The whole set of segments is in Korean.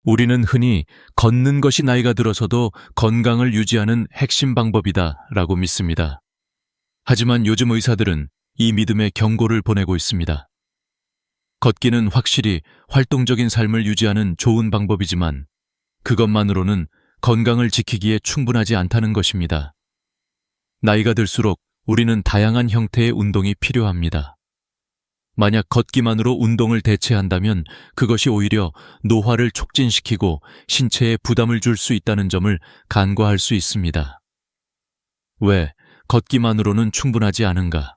우리는 흔히 걷는 것이 나이가 들어서도 건강을 유지하는 핵심 방법이다라고 믿습니다. 하지만 요즘 의사들은 이 믿음에 경고를 보내고 있습니다. 걷기는 확실히 활동적인 삶을 유지하는 좋은 방법이지만 그것만으로는 건강을 지키기에 충분하지 않다는 것입니다. 나이가 들수록 우리는 다양한 형태의 운동이 필요합니다. 만약 걷기만으로 운동을 대체한다면 그것이 오히려 노화를 촉진시키고 신체에 부담을 줄 수 있다는 점을 간과할 수 있습니다. 왜 걷기만으로는 충분하지 않은가?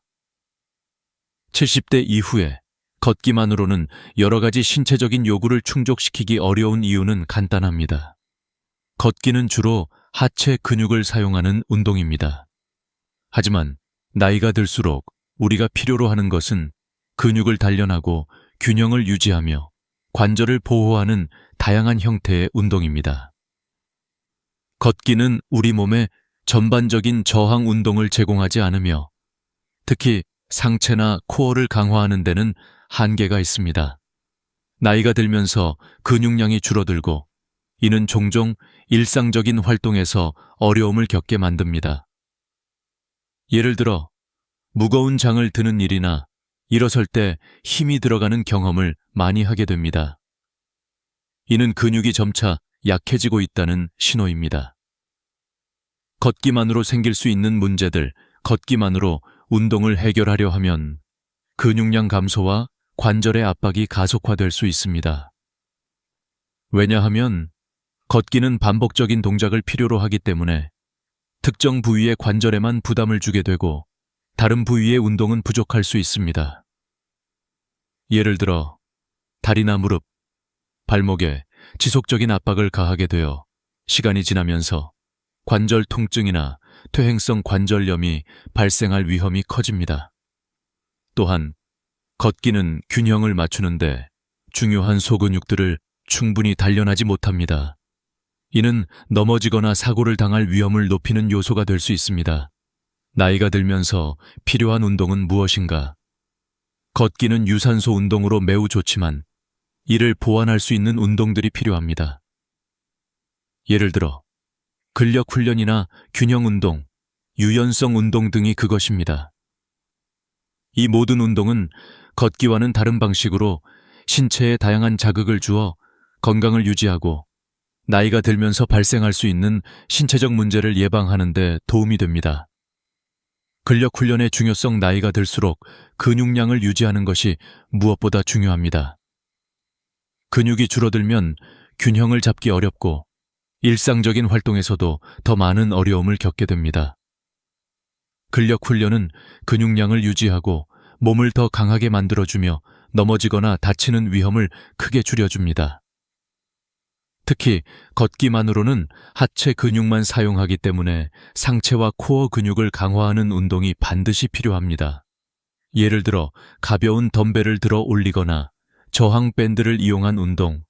70대 이후에 걷기만으로는 여러 가지 신체적인 요구를 충족시키기 어려운 이유는 간단합니다. 걷기는 주로 하체 근육을 사용하는 운동입니다. 하지만 나이가 들수록 우리가 필요로 하는 것은 근육을 단련하고 균형을 유지하며 관절을 보호하는 다양한 형태의 운동입니다. 걷기는 우리 몸에 전반적인 저항 운동을 제공하지 않으며 특히 상체나 코어를 강화하는 데는 한계가 있습니다. 나이가 들면서 근육량이 줄어들고 이는 종종 일상적인 활동에서 어려움을 겪게 만듭니다. 예를 들어 무거운 장을 드는 일이나 일어설 때 힘이 들어가는 경험을 많이 하게 됩니다. 이는 근육이 점차 약해지고 있다는 신호입니다. 걷기만으로 생길 수 있는 문제들, 걷기만으로 운동을 해결하려 하면 근육량 감소와 관절의 압박이 가속화될 수 있습니다. 왜냐하면 걷기는 반복적인 동작을 필요로 하기 때문에 특정 부위의 관절에만 부담을 주게 되고 다른 부위의 운동은 부족할 수 있습니다. 예를 들어 다리나 무릎, 발목에 지속적인 압박을 가하게 되어 시간이 지나면서 관절 통증이나 퇴행성 관절염이 발생할 위험이 커집니다. 또한 걷기는 균형을 맞추는데 중요한 소근육들을 충분히 단련하지 못합니다. 이는 넘어지거나 사고를 당할 위험을 높이는 요소가 될 수 있습니다. 나이가 들면서 필요한 운동은 무엇인가? 걷기는 유산소 운동으로 매우 좋지만 이를 보완할 수 있는 운동들이 필요합니다. 예를 들어 근력 훈련이나 균형 운동, 유연성 운동 등이 그것입니다. 이 모든 운동은 걷기와는 다른 방식으로 신체에 다양한 자극을 주어 건강을 유지하고 나이가 들면서 발생할 수 있는 신체적 문제를 예방하는 데 도움이 됩니다. 근력 훈련의 중요성 나이가 들수록 근육량을 유지하는 것이 무엇보다 중요합니다. 근육이 줄어들면 균형을 잡기 어렵고 일상적인 활동에서도 더 많은 어려움을 겪게 됩니다. 근력 훈련은 근육량을 유지하고 몸을 더 강하게 만들어주며 넘어지거나 다치는 위험을 크게 줄여줍니다. 특히 걷기만으로는 하체 근육만 사용하기 때문에 상체와 코어 근육을 강화하는 운동이 반드시 필요합니다. 예를 들어 가벼운 덤벨을 들어 올리거나 저항 밴드를 이용한 운동,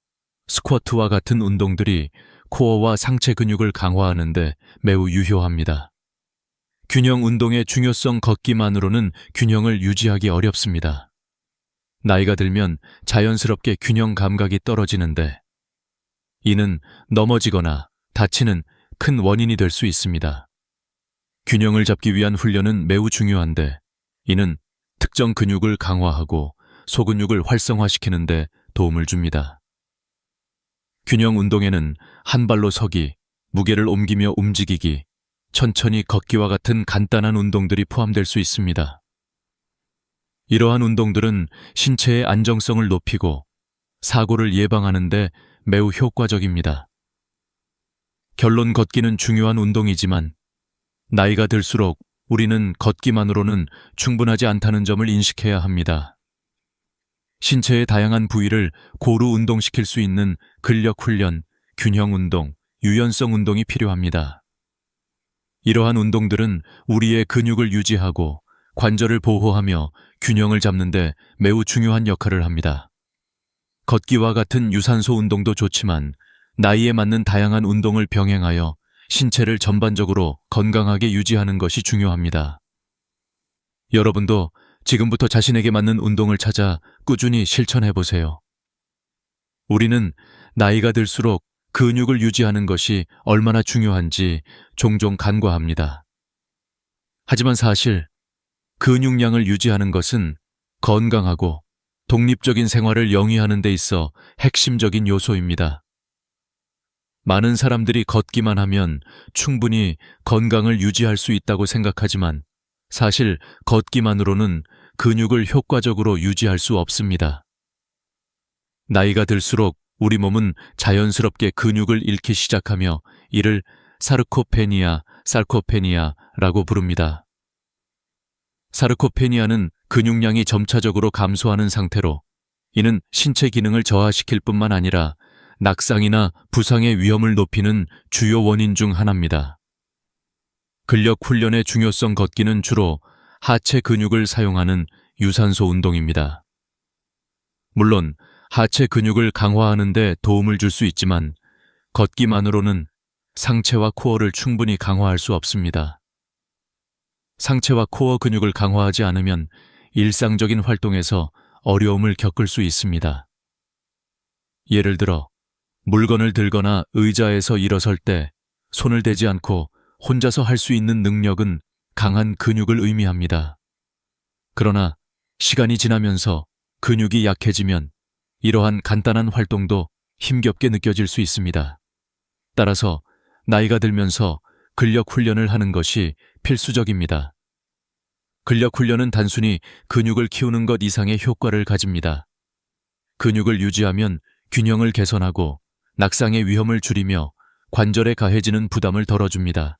스쿼트와 같은 운동들이 코어와 상체 근육을 강화하는 데 매우 유효합니다. 균형 운동의 중요성 걷기만으로는 균형을 유지하기 어렵습니다. 나이가 들면 자연스럽게 균형 감각이 떨어지는데 이는 넘어지거나 다치는 큰 원인이 될 수 있습니다. 균형을 잡기 위한 훈련은 매우 중요한데 이는 특정 근육을 강화하고 소근육을 활성화시키는 데 도움을 줍니다. 균형 운동에는 한 발로 서기, 무게를 옮기며 움직이기, 천천히 걷기와 같은 간단한 운동들이 포함될 수 있습니다. 이러한 운동들은 신체의 안정성을 높이고 사고를 예방하는 데 매우 효과적입니다. 결론 걷기는 중요한 운동이지만 나이가 들수록 우리는 걷기만으로는 충분하지 않다는 점을 인식해야 합니다. 신체의 다양한 부위를 고루 운동시킬 수 있는 근력 훈련, 균형 운동, 유연성 운동이 필요합니다. 이러한 운동들은 우리의 근육을 유지하고 관절을 보호하며 균형을 잡는 데 매우 중요한 역할을 합니다. 걷기와 같은 유산소 운동도 좋지만 나이에 맞는 다양한 운동을 병행하여 신체를 전반적으로 건강하게 유지하는 것이 중요합니다. 여러분도 지금부터 자신에게 맞는 운동을 찾아 꾸준히 실천해 보세요. 우리는 나이가 들수록 근육을 유지하는 것이 얼마나 중요한지 종종 간과합니다. 하지만 사실 근육량을 유지하는 것은 건강하고 독립적인 생활을 영위하는 데 있어 핵심적인 요소입니다. 많은 사람들이 걷기만 하면 충분히 건강을 유지할 수 있다고 생각하지만 사실 걷기만으로는 근육을 효과적으로 유지할 수 없습니다. 나이가 들수록 우리 몸은 자연스럽게 근육을 잃기 시작하며 이를 sarcopenia라고 부릅니다. 사르코페니아는 근육량이 점차적으로 감소하는 상태로 이는 신체 기능을 저하시킬 뿐만 아니라 낙상이나 부상의 위험을 높이는 주요 원인 중 하나입니다. 근력 훈련의 중요성 걷기는 주로 하체 근육을 사용하는 유산소 운동입니다. 물론 하체 근육을 강화하는 데 도움을 줄 수 있지만 걷기만으로는 상체와 코어를 충분히 강화할 수 없습니다. 상체와 코어 근육을 강화하지 않으면 일상적인 활동에서 어려움을 겪을 수 있습니다. 예를 들어 물건을 들거나 의자에서 일어설 때 손을 대지 않고 혼자서 할 수 있는 능력은 강한 근육을 의미합니다. 그러나 시간이 지나면서 근육이 약해지면 이러한 간단한 활동도 힘겹게 느껴질 수 있습니다. 따라서 나이가 들면서 근력 훈련을 하는 것이 필수적입니다. 근력 훈련은 단순히 근육을 키우는 것 이상의 효과를 가집니다. 근육을 유지하면 균형을 개선하고 낙상의 위험을 줄이며 관절에 가해지는 부담을 덜어줍니다.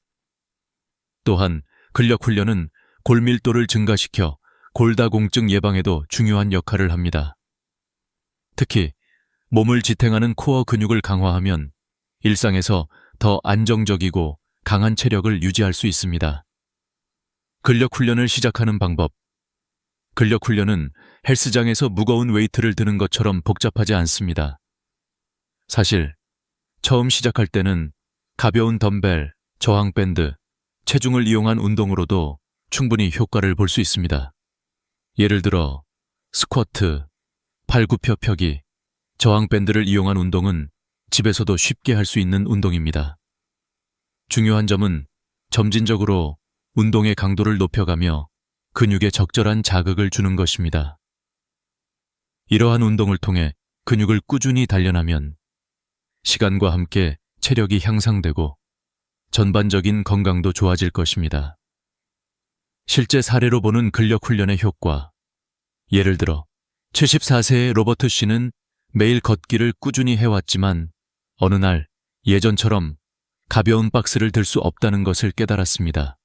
또한 근력 훈련은 골밀도를 증가시켜 골다공증 예방에도 중요한 역할을 합니다. 특히 몸을 지탱하는 코어 근육을 강화하면 일상에서 더 안정적이고 강한 체력을 유지할 수 있습니다. 근력 훈련을 시작하는 방법. 근력 훈련은 헬스장에서 무거운 웨이트를 드는 것처럼 복잡하지 않습니다. 사실 처음 시작할 때는 가벼운 덤벨, 저항밴드, 체중을 이용한 운동으로도 충분히 효과를 볼 수 있습니다. 예를 들어 스쿼트, 팔굽혀 펴기, 저항밴드를 이용한 운동은 집에서도 쉽게 할 수 있는 운동입니다. 중요한 점은 점진적으로 운동의 강도를 높여가며 근육에 적절한 자극을 주는 것입니다. 이러한 운동을 통해 근육을 꾸준히 단련하면 시간과 함께 체력이 향상되고 전반적인 건강도 좋아질 것입니다. 실제 사례로 보는 근력 훈련의 효과. 예를 들어 74세의 로버트 씨는 매일 걷기를 꾸준히 해왔지만 어느 날 예전처럼 가벼운 박스를 들 수 없다는 것을 깨달았습니다.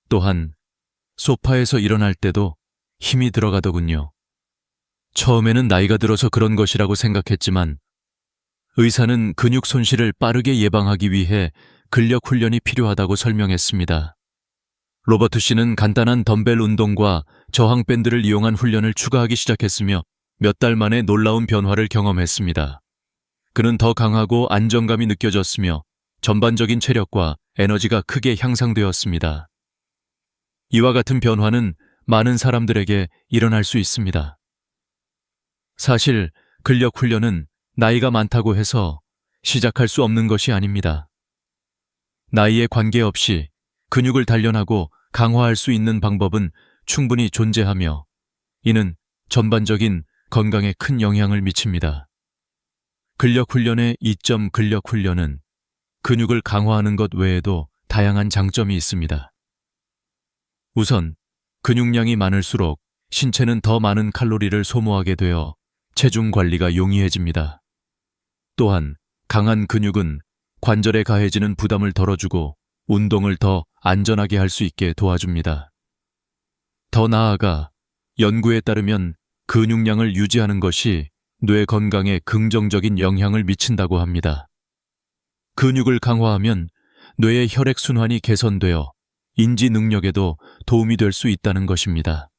또한 소파에서 일어날 때도 힘이 들어가더군요. 처음에는 나이가 들어서 그런 것이라고 생각했지만 의사는 근육 손실을 빠르게 예방하기 위해 근력 훈련이 필요하다고 설명했습니다. 로버트 씨는 간단한 덤벨 운동과 저항밴드를 이용한 훈련을 추가하기 시작했으며 몇 달 만에 놀라운 변화를 경험했습니다. 그는 더 강하고 안정감이 느껴졌으며 전반적인 체력과 에너지가 크게 향상되었습니다. 이와 같은 변화는 많은 사람들에게 일어날 수 있습니다. 사실 근력 훈련은 나이가 많다고 해서 시작할 수 없는 것이 아닙니다. 나이에 관계없이 근육을 단련하고 강화할 수 있는 방법은 충분히 존재하며 이는 전반적인 건강에 큰 영향을 미칩니다. 근력 훈련의 이점 근력 훈련은 근육을 강화하는 것 외에도 다양한 장점이 있습니다. 우선 근육량이 많을수록 신체는 더 많은 칼로리를 소모하게 되어 체중 관리가 용이해집니다. 또한 강한 근육은 관절에 가해지는 부담을 덜어주고 운동을 더 안전하게 할 수 있게 도와줍니다. 더 나아가 연구에 따르면 근육량을 유지하는 것이 뇌 건강에 긍정적인 영향을 미친다고 합니다. 근육을 강화하면 뇌의 혈액순환이 개선되어 인지 능력에도 도움이 될 수 있다는 것입니다.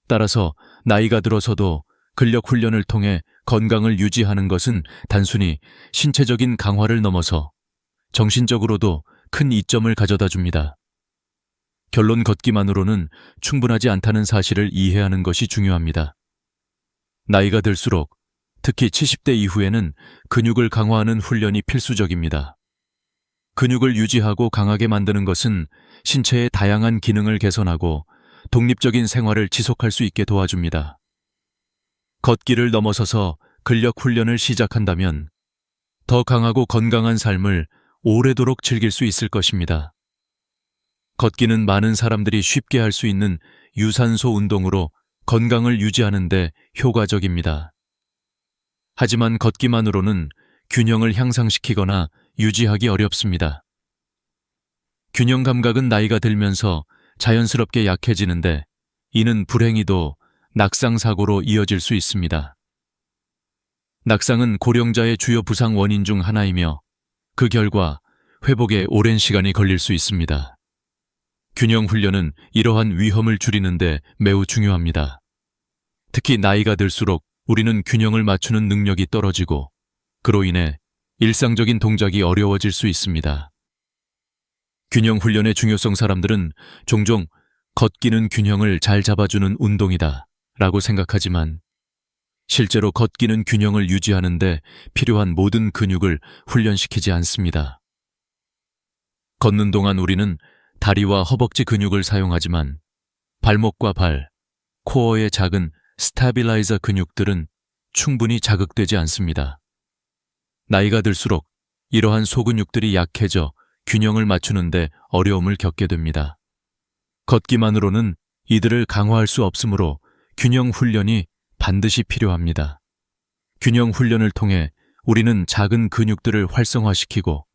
따라서 나이가 들어서도 근력 훈련을 통해 건강을 유지하는 것은 단순히 신체적인 강화를 넘어서 정신적으로도 큰 이점을 가져다 줍니다. 결론 걷기만으로는 충분하지 않다는 사실을 이해하는 것이 중요합니다. 나이가 들수록 특히 70대 이후에는 근육을 강화하는 훈련이 필수적입니다. 근육을 유지하고 강하게 만드는 것은 신체의 다양한 기능을 개선하고 독립적인 생활을 지속할 수 있게 도와줍니다. 걷기를 넘어서서 근력 훈련을 시작한다면 더 강하고 건강한 삶을 오래도록 즐길 수 있을 것입니다. 걷기는 많은 사람들이 쉽게 할 수 있는 유산소 운동으로 건강을 유지하는 데 효과적입니다. 하지만 걷기만으로는 균형을 향상시키거나 유지하기 어렵습니다. 균형 감각은 나이가 들면서 자연스럽게 약해지는데 이는 불행히도 낙상사고로 이어질 수 있습니다. 낙상은 고령자의 주요 부상 원인 중 하나이며 그 결과 회복에 오랜 시간이 걸릴 수 있습니다. 균형 훈련은 이러한 위험을 줄이는데 매우 중요합니다. 특히 나이가 들수록 우리는 균형을 맞추는 능력이 떨어지고 그로 인해 일상적인 동작이 어려워질 수 있습니다. 균형 훈련의 중요성 사람들은 종종 걷기는 균형을 잘 잡아주는 운동이다 라고 생각하지만 실제로 걷기는 균형을 유지하는 데 필요한 모든 근육을 훈련시키지 않습니다. 걷는 동안 우리는 다리와 허벅지 근육을 사용하지만 발목과 발, 코어의 작은 스타빌라이저 근육들은 충분히 자극되지 않습니다. 나이가 들수록 이러한 소근육들이 약해져 균형을 맞추는데 어려움을 겪게 됩니다. 걷기만으로는 이들을 강화할 수 없으므로 균형 훈련이 반드시 필요합니다. 균형 훈련을 통해 우리는 작은 근육들을 활성화시키고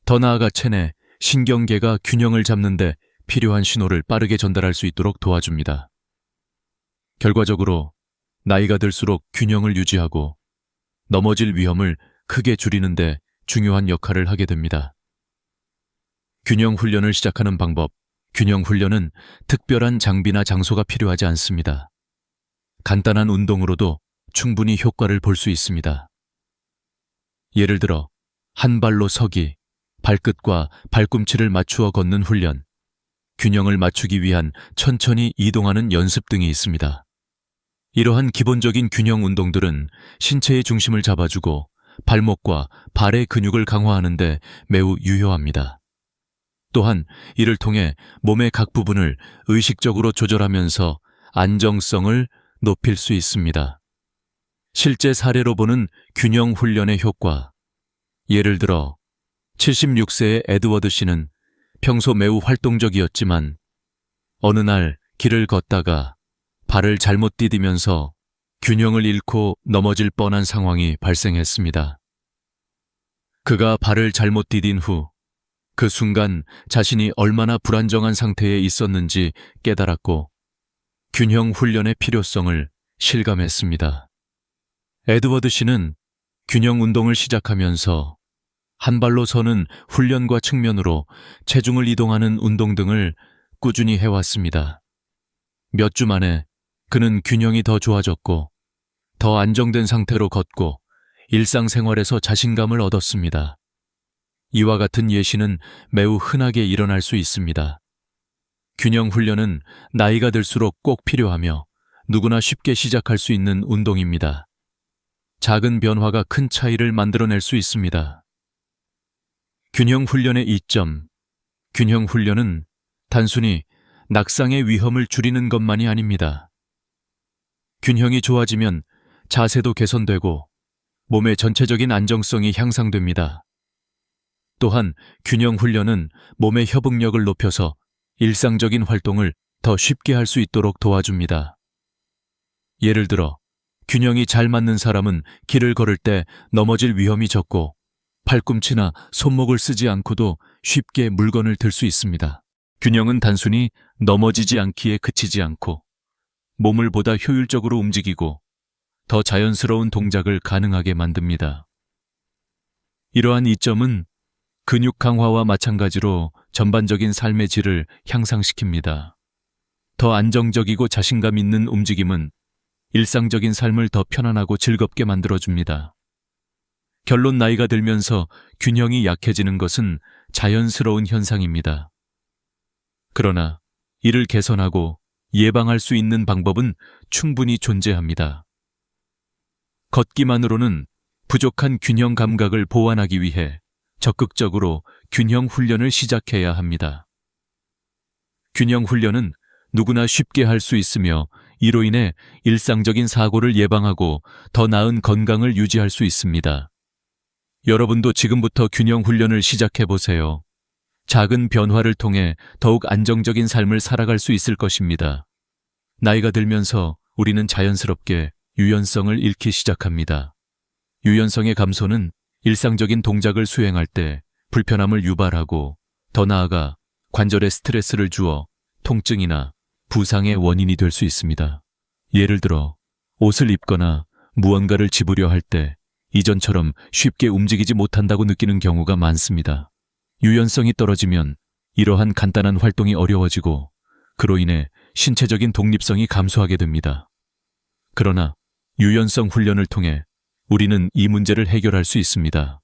더 나아가 체내 신경계가 균형을 잡는데 필요한 신호를 빠르게 전달할 수 있도록 도와줍니다. 결과적으로 나이가 들수록 균형을 유지하고 넘어질 위험을 크게 줄이는데 중요한 역할을 하게 됩니다. 균형 훈련을 시작하는 방법. 균형 훈련은 특별한 장비나 장소가 필요하지 않습니다. 간단한 운동으로도 충분히 효과를 볼 수 있습니다. 예를 들어 한 발로 서기, 발끝과 발꿈치를 맞추어 걷는 훈련, 균형을 맞추기 위한 천천히 이동하는 연습 등이 있습니다. 이러한 기본적인 균형 운동들은 신체의 중심을 잡아주고 발목과 발의 근육을 강화하는 데 매우 유효합니다. 또한 이를 통해 몸의 각 부분을 의식적으로 조절하면서 안정성을 높일 수 있습니다. 실제 사례로 보는 균형 훈련의 효과. 예를 들어 76세의 에드워드 씨는 평소 매우 활동적이었지만 어느 날 길을 걷다가 발을 잘못 디디면서 균형을 잃고 넘어질 뻔한 상황이 발생했습니다. 그가 발을 잘못 디딘 후 그 순간 자신이 얼마나 불안정한 상태에 있었는지 깨달았고 균형 훈련의 필요성을 실감했습니다. 에드워드 씨는 균형 운동을 시작하면서 한 발로 서는 훈련과 측면으로 체중을 이동하는 운동 등을 꾸준히 해왔습니다. 몇 주 만에 그는 균형이 더 좋아졌고 더 안정된 상태로 걷고 일상생활에서 자신감을 얻었습니다. 이와 같은 예시는 매우 흔하게 일어날 수 있습니다. 균형 훈련은 나이가 들수록 꼭 필요하며 누구나 쉽게 시작할 수 있는 운동입니다. 작은 변화가 큰 차이를 만들어낼 수 있습니다. 균형 훈련의 이점. 균형 훈련은 단순히 낙상의 위험을 줄이는 것만이 아닙니다. 균형이 좋아지면 자세도 개선되고 몸의 전체적인 안정성이 향상됩니다. 또한 균형 훈련은 몸의 협응력을 높여서 일상적인 활동을 더 쉽게 할 수 있도록 도와줍니다. 예를 들어 균형이 잘 맞는 사람은 길을 걸을 때 넘어질 위험이 적고 팔꿈치나 손목을 쓰지 않고도 쉽게 물건을 들 수 있습니다. 균형은 단순히 넘어지지 않기에 그치지 않고 몸을 보다 효율적으로 움직이고 더 자연스러운 동작을 가능하게 만듭니다. 이러한 이점은 근육 강화와 마찬가지로 전반적인 삶의 질을 향상시킵니다. 더 안정적이고 자신감 있는 움직임은 일상적인 삶을 더 편안하고 즐겁게 만들어줍니다. 결론, 나이가 들면서 균형이 약해지는 것은 자연스러운 현상입니다. 그러나 이를 개선하고 예방할 수 있는 방법은 충분히 존재합니다. 걷기만으로는 부족한 균형 감각을 보완하기 위해 적극적으로 균형 훈련을 시작해야 합니다. 균형 훈련은 누구나 쉽게 할 수 있으며 이로 인해 일상적인 사고를 예방하고 더 나은 건강을 유지할 수 있습니다. 여러분도 지금부터 균형 훈련을 시작해 보세요. 작은 변화를 통해 더욱 안정적인 삶을 살아갈 수 있을 것입니다. 나이가 들면서 우리는 자연스럽게 유연성을 잃기 시작합니다. 유연성의 감소는 일상적인 동작을 수행할 때 불편함을 유발하고 더 나아가 관절에 스트레스를 주어 통증이나 부상의 원인이 될 수 있습니다. 예를 들어 옷을 입거나 무언가를 집으려 할 때 이전처럼 쉽게 움직이지 못한다고 느끼는 경우가 많습니다. 유연성이 떨어지면 이러한 간단한 활동이 어려워지고 그로 인해 신체적인 독립성이 감소하게 됩니다. 그러나 유연성 훈련을 통해 우리는 이 문제를 해결할 수 있습니다.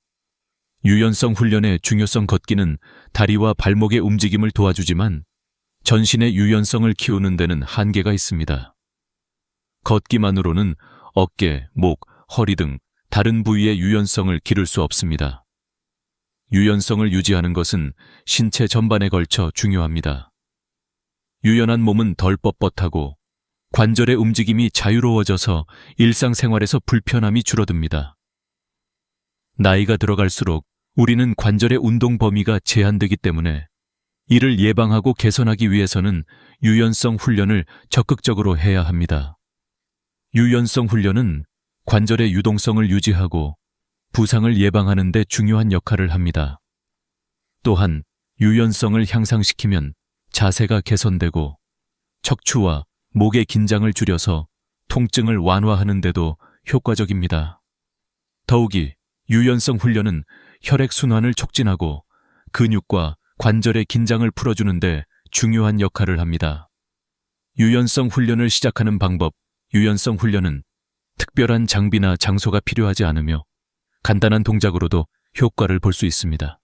유연성 훈련의 중요성 걷기는 다리와 발목의 움직임을 도와주지만 전신의 유연성을 키우는 데는 한계가 있습니다. 걷기만으로는 어깨, 목, 허리 등 다른 부위의 유연성을 기를 수 없습니다. 유연성을 유지하는 것은 신체 전반에 걸쳐 중요합니다. 유연한 몸은 덜 뻣뻣하고 관절의 움직임이 자유로워져서 일상생활에서 불편함이 줄어듭니다. 나이가 들어갈수록 우리는 관절의 운동 범위가 제한되기 때문에 이를 예방하고 개선하기 위해서는 유연성 훈련을 적극적으로 해야 합니다. 유연성 훈련은 관절의 유동성을 유지하고 부상을 예방하는 데 중요한 역할을 합니다. 또한 유연성을 향상시키면 자세가 개선되고 척추와 목의 긴장을 줄여서 통증을 완화하는 데도 효과적입니다. 더욱이 유연성 훈련은 혈액순환을 촉진하고 근육과 관절의 긴장을 풀어주는 데 중요한 역할을 합니다. 유연성 훈련을 시작하는 방법. 유연성 훈련은 특별한 장비나 장소가 필요하지 않으며 간단한 동작으로도 효과를 볼 수 있습니다.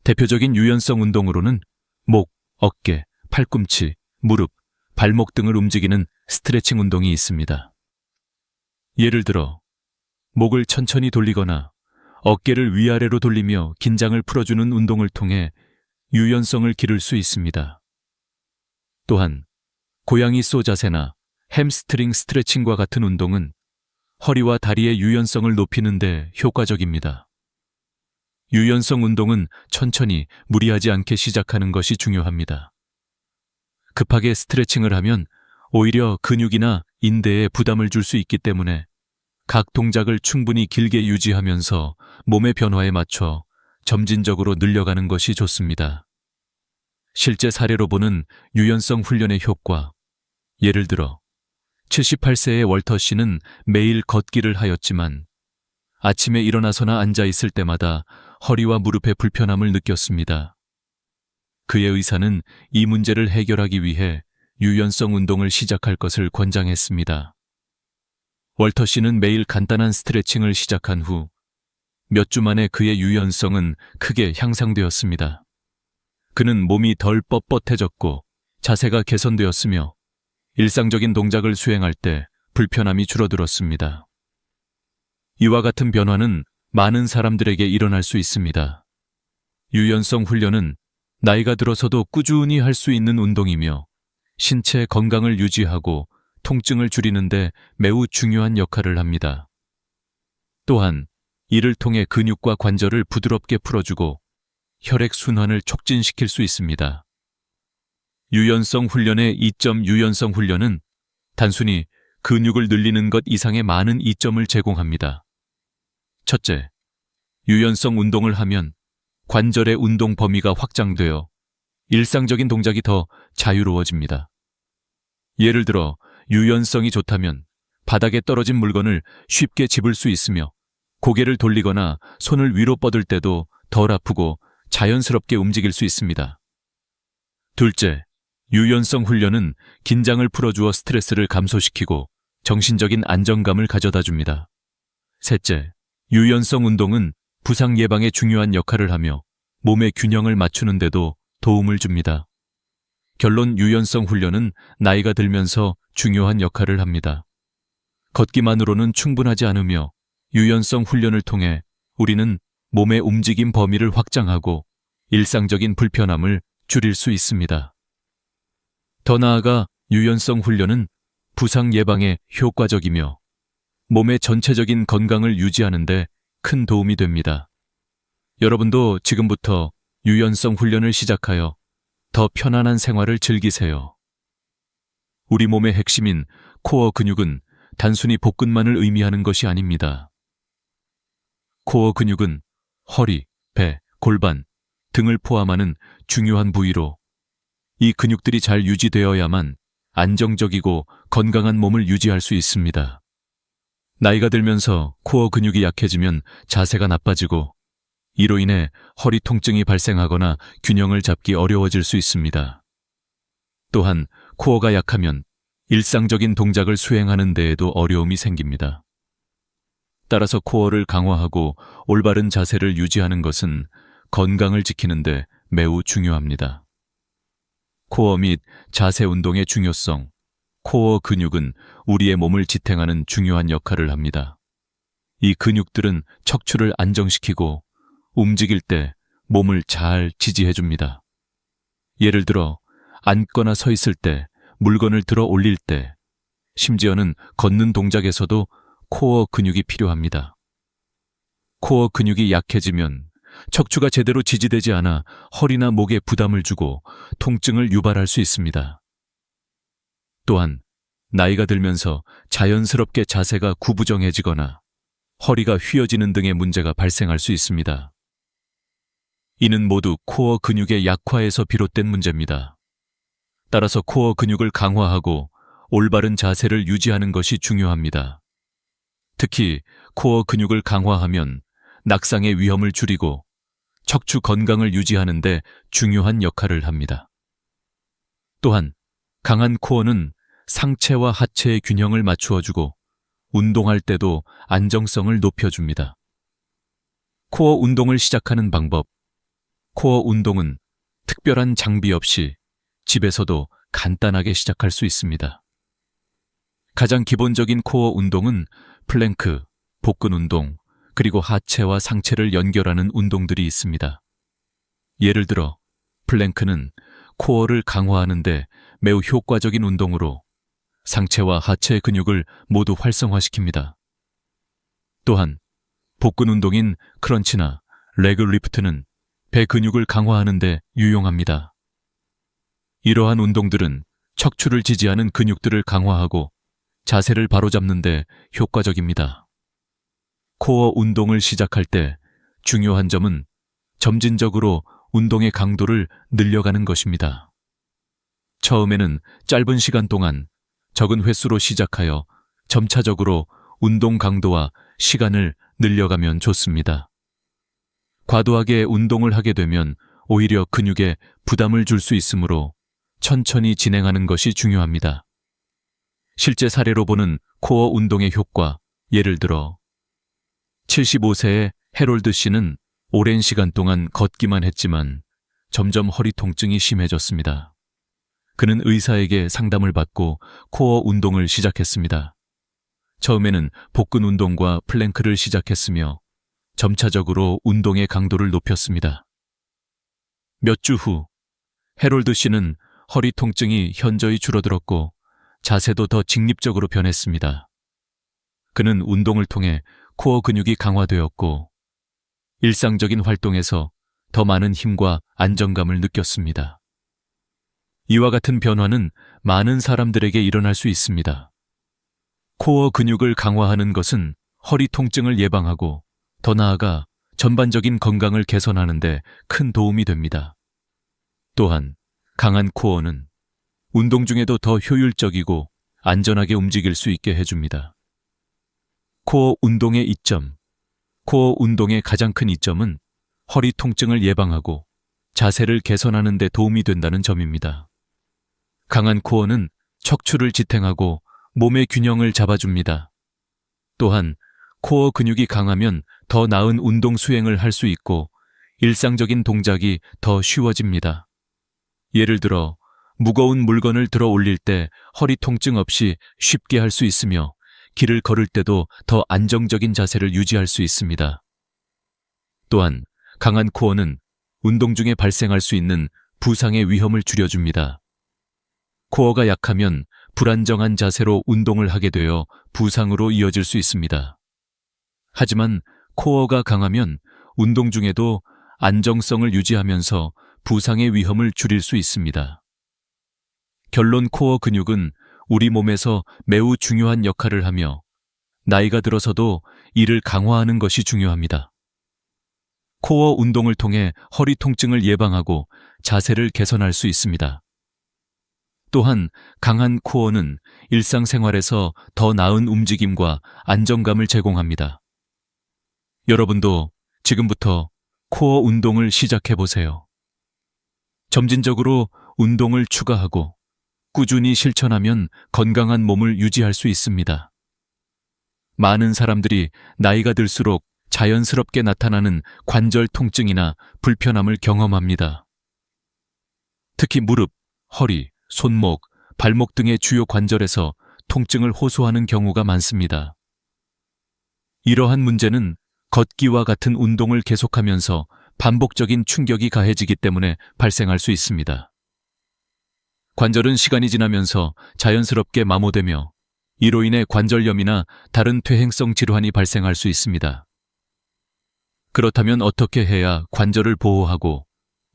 대표적인 유연성 운동으로는 목, 어깨, 팔꿈치, 무릎, 발목 등을 움직이는 스트레칭 운동이 있습니다. 예를 들어 목을 천천히 돌리거나 어깨를 위아래로 돌리며 긴장을 풀어주는 운동을 통해 유연성을 기를 수 있습니다. 또한 고양이 소 자세나 햄스트링 스트레칭과 같은 운동은 허리와 다리의 유연성을 높이는 데 효과적입니다. 유연성 운동은 천천히 무리하지 않게 시작하는 것이 중요합니다. 급하게 스트레칭을 하면 오히려 근육이나 인대에 부담을 줄 수 있기 때문에 각 동작을 충분히 길게 유지하면서 몸의 변화에 맞춰 점진적으로 늘려가는 것이 좋습니다. 실제 사례로 보는 유연성 훈련의 효과. 예를 들어 78세의 월터 씨는 매일 걷기를 하였지만 아침에 일어나서나 앉아 있을 때마다 허리와 무릎에 불편함을 느꼈습니다. 그의 의사는 이 문제를 해결하기 위해 유연성 운동을 시작할 것을 권장했습니다. 월터 씨는 매일 간단한 스트레칭을 시작한 후 몇 주 만에 그의 유연성은 크게 향상되었습니다. 그는 몸이 덜 뻣뻣해졌고 자세가 개선되었으며 일상적인 동작을 수행할 때 불편함이 줄어들었습니다. 이와 같은 변화는 많은 사람들에게 일어날 수 있습니다. 유연성 훈련은 나이가 들어서도 꾸준히 할 수 있는 운동이며 신체 건강을 유지하고 통증을 줄이는 데 매우 중요한 역할을 합니다. 또한 이를 통해 근육과 관절을 부드럽게 풀어주고 혈액순환을 촉진시킬 수 있습니다. 유연성 훈련의 이점. 유연성 훈련은 단순히 근육을 늘리는 것 이상의 많은 이점을 제공합니다. 첫째, 유연성 운동을 하면 관절의 운동 범위가 확장되어 일상적인 동작이 더 자유로워집니다. 예를 들어 유연성이 좋다면 바닥에 떨어진 물건을 쉽게 집을 수 있으며 고개를 돌리거나 손을 위로 뻗을 때도 덜 아프고 자연스럽게 움직일 수 있습니다. 둘째, 유연성 훈련은 긴장을 풀어주어 스트레스를 감소시키고 정신적인 안정감을 가져다 줍니다. 셋째, 유연성 운동은 부상 예방에 중요한 역할을 하며 몸의 균형을 맞추는 데도 도움을 줍니다. 결론. 유연성 훈련은 나이가 들면서 중요한 역할을 합니다. 걷기만으로는 충분하지 않으며 유연성 훈련을 통해 우리는 몸의 움직임 범위를 확장하고 일상적인 불편함을 줄일 수 있습니다. 더 나아가 유연성 훈련은 부상 예방에 효과적이며 몸의 전체적인 건강을 유지하는 데 큰 도움이 됩니다. 여러분도 지금부터 유연성 훈련을 시작하여 더 편안한 생활을 즐기세요. 우리 몸의 핵심인 코어 근육은 단순히 복근만을 의미하는 것이 아닙니다. 코어 근육은 허리, 배, 골반 등을 포함하는 중요한 부위로 이 근육들이 잘 유지되어야만 안정적이고 건강한 몸을 유지할 수 있습니다. 나이가 들면서 코어 근육이 약해지면 자세가 나빠지고 이로 인해 허리 통증이 발생하거나 균형을 잡기 어려워질 수 있습니다. 또한 코어가 약하면 일상적인 동작을 수행하는 데에도 어려움이 생깁니다. 따라서 코어를 강화하고 올바른 자세를 유지하는 것은 건강을 지키는 데 매우 중요합니다. 코어 및 자세 운동의 중요성. 코어 근육은 우리의 몸을 지탱하는 중요한 역할을 합니다. 이 근육들은 척추를 안정시키고 움직일 때 몸을 잘 지지해줍니다. 예를 들어 앉거나 서 있을 때, 물건을 들어 올릴 때, 심지어는 걷는 동작에서도 코어 근육이 필요합니다. 코어 근육이 약해지면 척추가 제대로 지지되지 않아 허리나 목에 부담을 주고 통증을 유발할 수 있습니다. 또한 나이가 들면서 자연스럽게 자세가 구부정해지거나 허리가 휘어지는 등의 문제가 발생할 수 있습니다. 이는 모두 코어 근육의 약화에서 비롯된 문제입니다. 따라서 코어 근육을 강화하고 올바른 자세를 유지하는 것이 중요합니다. 특히 코어 근육을 강화하면 낙상의 위험을 줄이고 척추 건강을 유지하는 데 중요한 역할을 합니다. 또한 강한 코어는 상체와 하체의 균형을 맞추어주고 운동할 때도 안정성을 높여줍니다. 코어 운동을 시작하는 방법. 코어 운동은 특별한 장비 없이 집에서도 간단하게 시작할 수 있습니다. 가장 기본적인 코어 운동은 플랭크, 복근 운동, 그리고 하체와 상체를 연결하는 운동들이 있습니다. 예를 들어 플랭크는 코어를 강화하는 데 매우 효과적인 운동으로 상체와 하체 근육을 모두 활성화시킵니다. 또한 복근 운동인 크런치나 레그 리프트는 배 근육을 강화하는 데 유용합니다. 이러한 운동들은 척추를 지지하는 근육들을 강화하고 자세를 바로잡는 데 효과적입니다. 코어 운동을 시작할 때 중요한 점은 점진적으로 운동의 강도를 늘려가는 것입니다. 처음에는 짧은 시간 동안 적은 횟수로 시작하여 점차적으로 운동 강도와 시간을 늘려가면 좋습니다. 과도하게 운동을 하게 되면 오히려 근육에 부담을 줄 수 있으므로 천천히 진행하는 것이 중요합니다. 실제 사례로 보는 코어 운동의 효과, 예를 들어 75세의 해롤드 씨는 오랜 시간 동안 걷기만 했지만 점점 허리 통증이 심해졌습니다. 그는 의사에게 상담을 받고 코어 운동을 시작했습니다. 처음에는 복근 운동과 플랭크를 시작했으며 점차적으로 운동의 강도를 높였습니다. 몇 주 후 해롤드 씨는 허리 통증이 현저히 줄어들었고 자세도 더 직립적으로 변했습니다. 그는 운동을 통해 코어 근육이 강화되었고 일상적인 활동에서 더 많은 힘과 안정감을 느꼈습니다. 이와 같은 변화는 많은 사람들에게 일어날 수 있습니다. 코어 근육을 강화하는 것은 허리 통증을 예방하고 더 나아가 전반적인 건강을 개선하는 데 큰 도움이 됩니다. 또한 강한 코어는 운동 중에도 더 효율적이고 안전하게 움직일 수 있게 해줍니다. 코어 운동의 이점. 코어 운동의 가장 큰 이점은 허리 통증을 예방하고 자세를 개선하는 데 도움이 된다는 점입니다. 강한 코어는 척추를 지탱하고 몸의 균형을 잡아줍니다. 또한 코어 근육이 강하면 더 나은 운동 수행을 할 수 있고 일상적인 동작이 더 쉬워집니다. 예를 들어 무거운 물건을 들어 올릴 때 허리 통증 없이 쉽게 할 수 있으며 길을 걸을 때도 더 안정적인 자세를 유지할 수 있습니다. 또한 강한 코어는 운동 중에 발생할 수 있는 부상의 위험을 줄여줍니다. 코어가 약하면 불안정한 자세로 운동을 하게 되어 부상으로 이어질 수 있습니다. 하지만 코어가 강하면 운동 중에도 안정성을 유지하면서 부상의 위험을 줄일 수 있습니다. 결론, 코어 근육은 우리 몸에서 매우 중요한 역할을 하며 나이가 들어서도 이를 강화하는 것이 중요합니다. 코어 운동을 통해 허리 통증을 예방하고 자세를 개선할 수 있습니다. 또한 강한 코어는 일상생활에서 더 나은 움직임과 안정감을 제공합니다. 여러분도 지금부터 코어 운동을 시작해 보세요. 점진적으로 운동을 추가하고 꾸준히 실천하면 건강한 몸을 유지할 수 있습니다. 많은 사람들이 나이가 들수록 자연스럽게 나타나는 관절 통증이나 불편함을 경험합니다. 특히 무릎, 허리, 손목, 발목 등의 주요 관절에서 통증을 호소하는 경우가 많습니다. 이러한 문제는 걷기와 같은 운동을 계속하면서 반복적인 충격이 가해지기 때문에 발생할 수 있습니다. 관절은 시간이 지나면서 자연스럽게 마모되며 이로 인해 관절염이나 다른 퇴행성 질환이 발생할 수 있습니다. 그렇다면 어떻게 해야 관절을 보호하고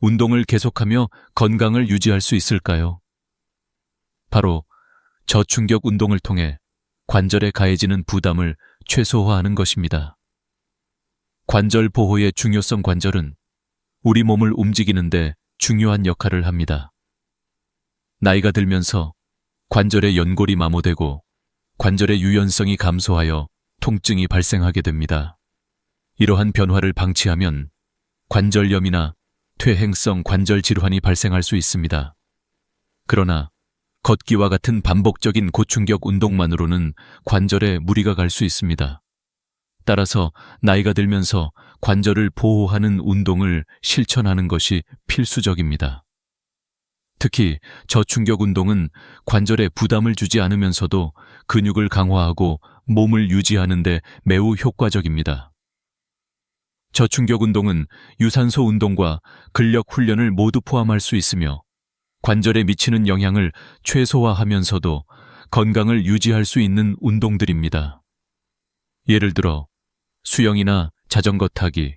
운동을 계속하며 건강을 유지할 수 있을까요? 바로 저충격 운동을 통해 관절에 가해지는 부담을 최소화하는 것입니다. 관절 보호의 중요성. 관절은 우리 몸을 움직이는데 중요한 역할을 합니다. 나이가 들면서 관절의 연골이 마모되고 관절의 유연성이 감소하여 통증이 발생하게 됩니다. 이러한 변화를 방치하면 관절염이나 퇴행성 관절 질환이 발생할 수 있습니다. 그러나 걷기와 같은 반복적인 고충격 운동만으로는 관절에 무리가 갈 수 있습니다. 따라서 나이가 들면서 관절을 보호하는 운동을 실천하는 것이 필수적입니다. 특히 저충격 운동은 관절에 부담을 주지 않으면서도 근육을 강화하고 몸을 유지하는 데 매우 효과적입니다. 저충격 운동은 유산소 운동과 근력 훈련을 모두 포함할 수 있으며 관절에 미치는 영향을 최소화하면서도 건강을 유지할 수 있는 운동들입니다. 예를 들어 수영이나 자전거 타기,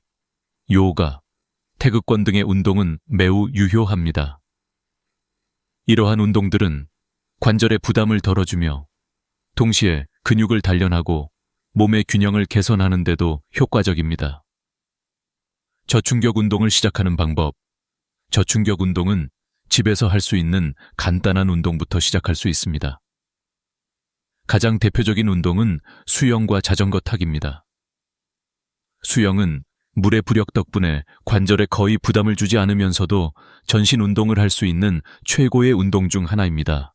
요가, 태극권 등의 운동은 매우 유효합니다. 이러한 운동들은 관절의 부담을 덜어주며 동시에 근육을 단련하고 몸의 균형을 개선하는 데도 효과적입니다. 저충격 운동을 시작하는 방법. 저충격 운동은 집에서 할 수 있는 간단한 운동부터 시작할 수 있습니다. 가장 대표적인 운동은 수영과 자전거 타기입니다. 수영은 물의 부력 덕분에 관절에 거의 부담을 주지 않으면서도 전신 운동을 할 수 있는 최고의 운동 중 하나입니다.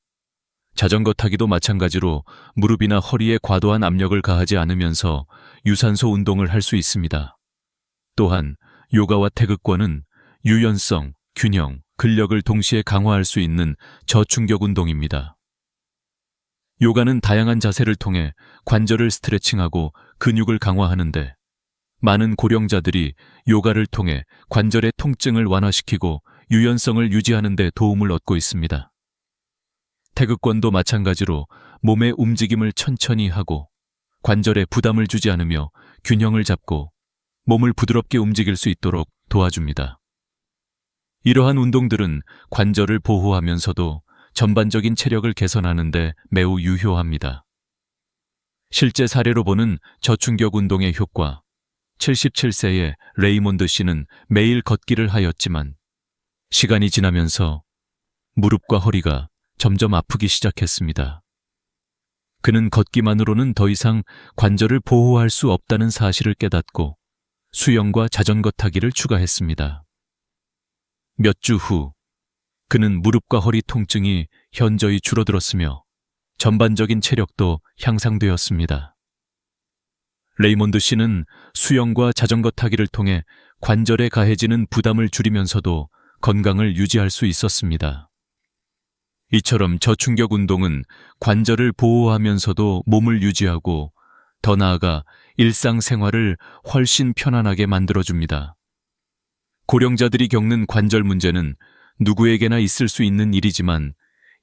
자전거 타기도 마찬가지로 무릎이나 허리에 과도한 압력을 가하지 않으면서 유산소 운동을 할 수 있습니다. 또한 요가와 태극권은 유연성, 균형, 근력을 동시에 강화할 수 있는 저충격 운동입니다. 요가는 다양한 자세를 통해 관절을 스트레칭하고 근육을 강화하는데 많은 고령자들이 요가를 통해 관절의 통증을 완화시키고 유연성을 유지하는 데 도움을 얻고 있습니다. 태극권도 마찬가지로 몸의 움직임을 천천히 하고 관절에 부담을 주지 않으며 균형을 잡고 몸을 부드럽게 움직일 수 있도록 도와줍니다. 이러한 운동들은 관절을 보호하면서도 전반적인 체력을 개선하는 데 매우 유효합니다. 실제 사례로 보는 저충격 운동의 효과. 77세의 레이몬드 씨는 매일 걷기를 하였지만 시간이 지나면서 무릎과 허리가 점점 아프기 시작했습니다. 그는 걷기만으로는 더 이상 관절을 보호할 수 없다는 사실을 깨닫고 수영과 자전거 타기를 추가했습니다. 몇 주 후, 그는 무릎과 허리 통증이 현저히 줄어들었으며 전반적인 체력도 향상되었습니다. 레이몬드 씨는 수영과 자전거 타기를 통해 관절에 가해지는 부담을 줄이면서도 건강을 유지할 수 있었습니다. 이처럼 저충격 운동은 관절을 보호하면서도 몸을 유지하고 더 나아가 일상생활을 훨씬 편안하게 만들어줍니다. 고령자들이 겪는 관절 문제는 누구에게나 있을 수 있는 일이지만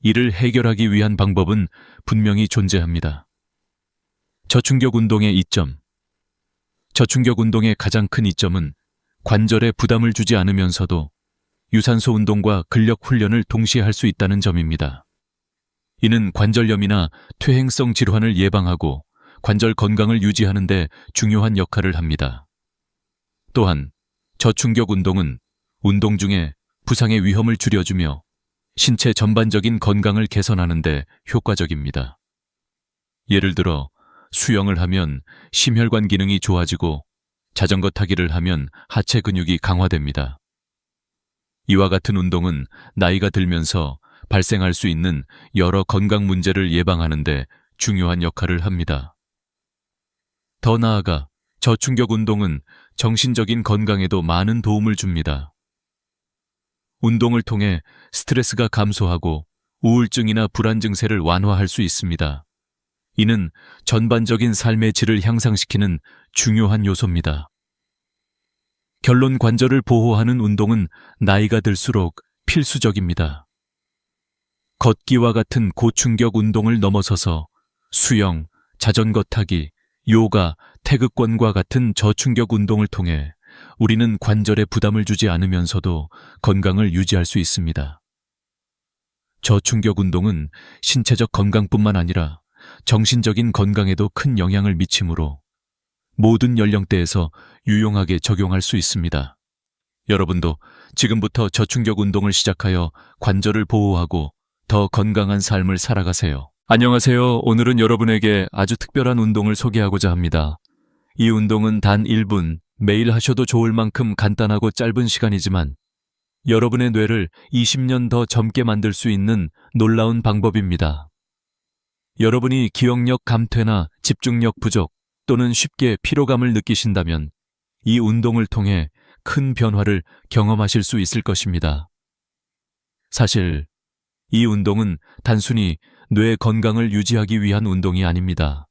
이를 해결하기 위한 방법은 분명히 존재합니다. 저충격 운동의 이점. 저충격 운동의 가장 큰 이점은 관절에 부담을 주지 않으면서도 유산소 운동과 근력 훈련을 동시에 할 수 있다는 점입니다. 이는 관절염이나 퇴행성 질환을 예방하고 관절 건강을 유지하는 데 중요한 역할을 합니다. 또한 저충격 운동은 운동 중에 부상의 위험을 줄여주며 신체 전반적인 건강을 개선하는 데 효과적입니다. 예를 들어 수영을 하면 심혈관 기능이 좋아지고 자전거 타기를 하면 하체 근육이 강화됩니다. 이와 같은 운동은 나이가 들면서 발생할 수 있는 여러 건강 문제를 예방하는 데 중요한 역할을 합니다. 더 나아가 저충격 운동은 정신적인 건강에도 많은 도움을 줍니다. 운동을 통해 스트레스가 감소하고 우울증이나 불안 증세를 완화할 수 있습니다. 이는 전반적인 삶의 질을 향상시키는 중요한 요소입니다. 결론, 관절을 보호하는 운동은 나이가 들수록 필수적입니다. 걷기와 같은 고충격 운동을 넘어서서 수영, 자전거 타기, 요가, 태극권과 같은 저충격 운동을 통해 우리는 관절에 부담을 주지 않으면서도 건강을 유지할 수 있습니다. 저충격 운동은 신체적 건강뿐만 아니라 정신적인 건강에도 큰 영향을 미치므로 모든 연령대에서 유용하게 적용할 수 있습니다. 여러분도 지금부터 저충격 운동을 시작하여 관절을 보호하고 더 건강한 삶을 살아가세요. 안녕하세요. 오늘은 여러분에게 아주 특별한 운동을 소개하고자 합니다. 이 운동은 단 1분, 매일 하셔도 좋을 만큼 간단하고 짧은 시간이지만 여러분의 뇌를 20년 더 젊게 만들 수 있는 놀라운 방법입니다. 여러분이 기억력 감퇴나 집중력 부족 또는 쉽게 피로감을 느끼신다면 이 운동을 통해 큰 변화를 경험하실 수 있을 것입니다. 사실 이 운동은 단순히 뇌 건강을 유지하기 위한 운동이 아닙니다.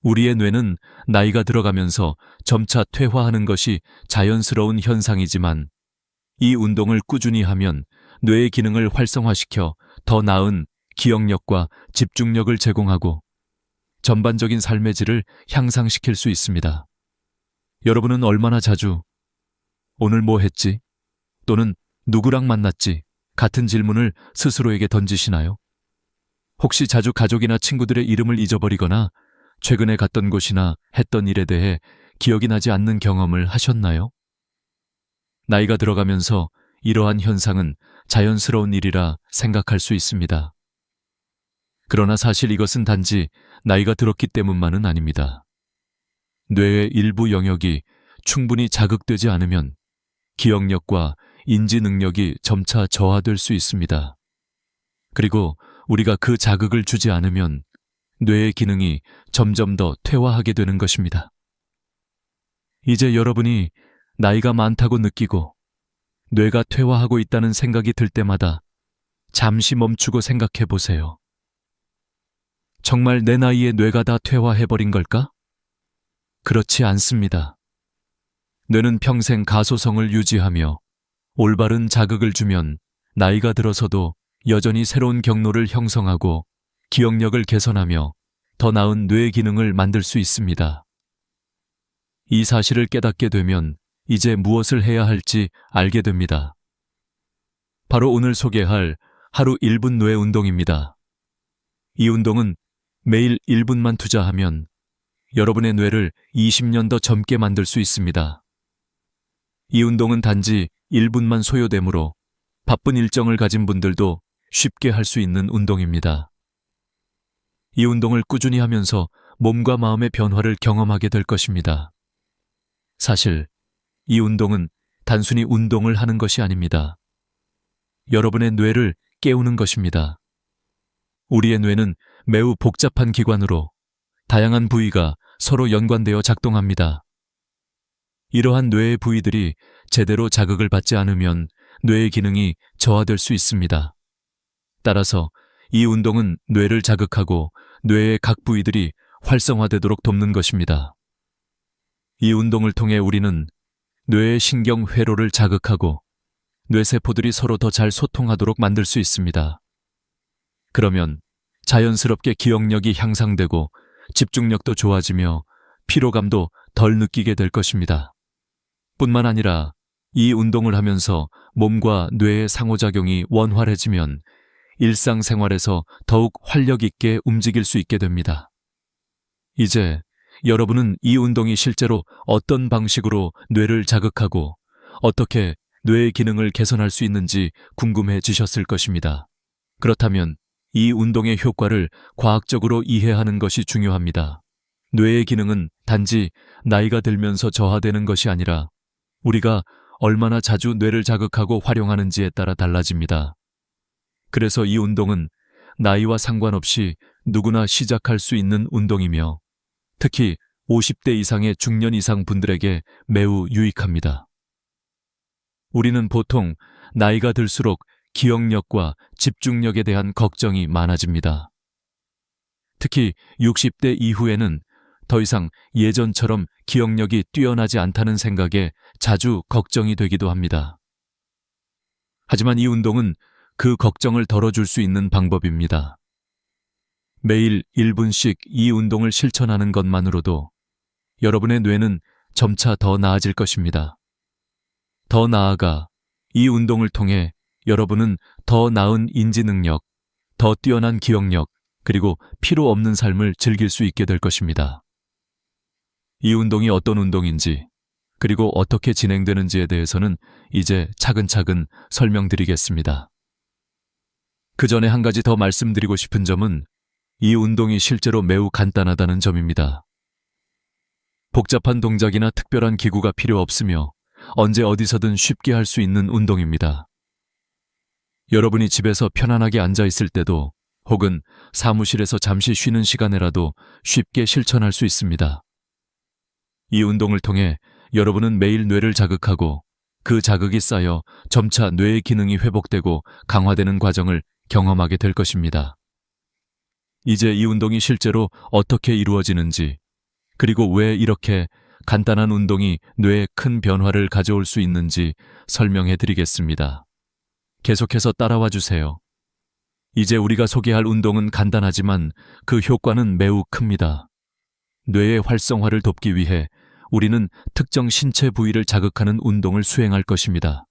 우리의 뇌는 나이가 들어가면서 점차 퇴화하는 것이 자연스러운 현상이지만 이 운동을 꾸준히 하면 뇌의 기능을 활성화시켜 더 나은 기억력과 집중력을 제공하고 전반적인 삶의 질을 향상시킬 수 있습니다. 여러분은 얼마나 자주 오늘 뭐 했지? 또는 누구랑 만났지? 같은 질문을 스스로에게 던지시나요? 혹시 자주 가족이나 친구들의 이름을 잊어버리거나 최근에 갔던 곳이나 했던 일에 대해 기억이 나지 않는 경험을 하셨나요? 나이가 들어가면서 이러한 현상은 자연스러운 일이라 생각할 수 있습니다. 그러나 사실 이것은 단지 나이가 들었기 때문만은 아닙니다. 뇌의 일부 영역이 충분히 자극되지 않으면 기억력과 인지 능력이 점차 저하될 수 있습니다. 그리고 우리가 그 자극을 주지 않으면 뇌의 기능이 점점 더 퇴화하게 되는 것입니다. 이제 여러분이 나이가 많다고 느끼고 뇌가 퇴화하고 있다는 생각이 들 때마다 잠시 멈추고 생각해 보세요. 정말 내 나이에 뇌가 다 퇴화해버린 걸까? 그렇지 않습니다. 뇌는 평생 가소성을 유지하며 올바른 자극을 주면 나이가 들어서도 여전히 새로운 경로를 형성하고 기억력을 개선하며 더 나은 뇌 기능을 만들 수 있습니다. 이 사실을 깨닫게 되면 이제 무엇을 해야 할지 알게 됩니다. 바로 오늘 소개할 하루 1분 뇌 운동입니다. 이 운동은 매일 1분만 투자하면 여러분의 뇌를 20년 더 젊게 만들 수 있습니다. 이 운동은 단지 1분만 소요되므로 바쁜 일정을 가진 분들도 쉽게 할 수 있는 운동입니다. 이 운동을 꾸준히 하면서 몸과 마음의 변화를 경험하게 될 것입니다. 사실 이 운동은 단순히 운동을 하는 것이 아닙니다. 여러분의 뇌를 깨우는 것입니다. 우리의 뇌는 매우 복잡한 기관으로 다양한 부위가 서로 연관되어 작동합니다. 이러한 뇌의 부위들이 제대로 자극을 받지 않으면 뇌의 기능이 저하될 수 있습니다. 따라서 이 운동은 뇌를 자극하고 뇌의 각 부위들이 활성화되도록 돕는 것입니다. 이 운동을 통해 우리는 뇌의 신경 회로를 자극하고 뇌세포들이 서로 더 잘 소통하도록 만들 수 있습니다. 그러면 자연스럽게 기억력이 향상되고 집중력도 좋아지며 피로감도 덜 느끼게 될 것입니다. 뿐만 아니라 이 운동을 하면서 몸과 뇌의 상호작용이 원활해지면 일상생활에서 더욱 활력 있게 움직일 수 있게 됩니다. 이제 여러분은 이 운동이 실제로 어떤 방식으로 뇌를 자극하고 어떻게 뇌의 기능을 개선할 수 있는지 궁금해지셨을 것입니다. 그렇다면 이 운동의 효과를 과학적으로 이해하는 것이 중요합니다. 뇌의 기능은 단지 나이가 들면서 저하되는 것이 아니라 우리가 얼마나 자주 뇌를 자극하고 활용하는지에 따라 달라집니다. 그래서 이 운동은 나이와 상관없이 누구나 시작할 수 있는 운동이며 특히 50대 이상의 중년 이상 분들에게 매우 유익합니다. 우리는 보통 나이가 들수록 기억력과 집중력에 대한 걱정이 많아집니다. 특히 60대 이후에는 더 이상 예전처럼 기억력이 뛰어나지 않다는 생각에 자주 걱정이 되기도 합니다. 하지만 이 운동은 그 걱정을 덜어줄 수 있는 방법입니다. 매일 1분씩 이 운동을 실천하는 것만으로도 여러분의 뇌는 점차 더 나아질 것입니다. 더 나아가 이 운동을 통해 여러분은 더 나은 인지 능력, 더 뛰어난 기억력, 그리고 피로 없는 삶을 즐길 수 있게 될 것입니다. 이 운동이 어떤 운동인지, 그리고 어떻게 진행되는지에 대해서는 이제 차근차근 설명드리겠습니다. 그 전에 한 가지 더 말씀드리고 싶은 점은 이 운동이 실제로 매우 간단하다는 점입니다. 복잡한 동작이나 특별한 기구가 필요 없으며 언제 어디서든 쉽게 할 수 있는 운동입니다. 여러분이 집에서 편안하게 앉아 있을 때도 혹은 사무실에서 잠시 쉬는 시간에라도 쉽게 실천할 수 있습니다. 이 운동을 통해 여러분은 매일 뇌를 자극하고 그 자극이 쌓여 점차 뇌의 기능이 회복되고 강화되는 과정을 경험하게 될 것입니다. 이제 이 운동이 실제로 어떻게 이루어지는지, 그리고 왜 이렇게 간단한 운동이 뇌에 큰 변화를 가져올 수 있는지 설명해 드리겠습니다. 계속해서 따라와 주세요. 이제 우리가 소개할 운동은 간단하지만 그 효과는 매우 큽니다. 뇌의 활성화를 돕기 위해 우리는 특정 신체 부위를 자극하는 운동을 수행할 것입니다.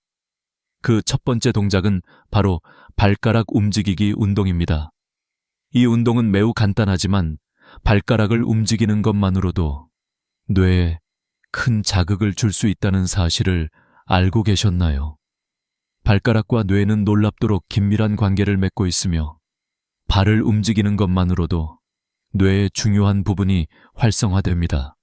그 첫 번째 동작은 바로 발가락 움직이기 운동입니다. 이 운동은 매우 간단하지만 발가락을 움직이는 것만으로도 뇌에 큰 자극을 줄 수 있다는 사실을 알고 계셨나요? 발가락과 뇌는 놀랍도록 긴밀한 관계를 맺고 있으며 발을 움직이는 것만으로도 뇌의 중요한 부분이 활성화됩니다.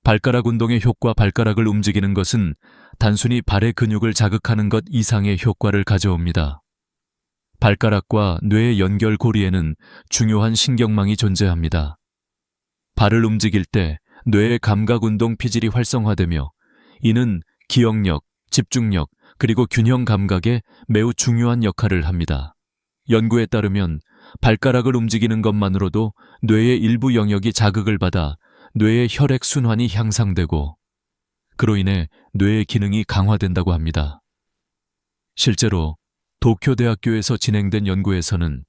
발가락 운동의 효과. 발가락을 움직이는 것은 단순히 발의 근육을 자극하는 것 이상의 효과를 가져옵니다. 발가락과 뇌의 연결 고리에는 중요한 신경망이 존재합니다. 발을 움직일 때 뇌의 감각운동 피질이 활성화되며 이는 기억력, 집중력, 그리고 균형 감각에 매우 중요한 역할을 합니다. 연구에 따르면 발가락을 움직이는 것만으로도 뇌의 일부 영역이 자극을 받아 뇌의 혈액순환이 향상되고 그로 인해 뇌의 기능이 강화된다고 합니다. 실제로 도쿄대학교에서 진행된 연구에서는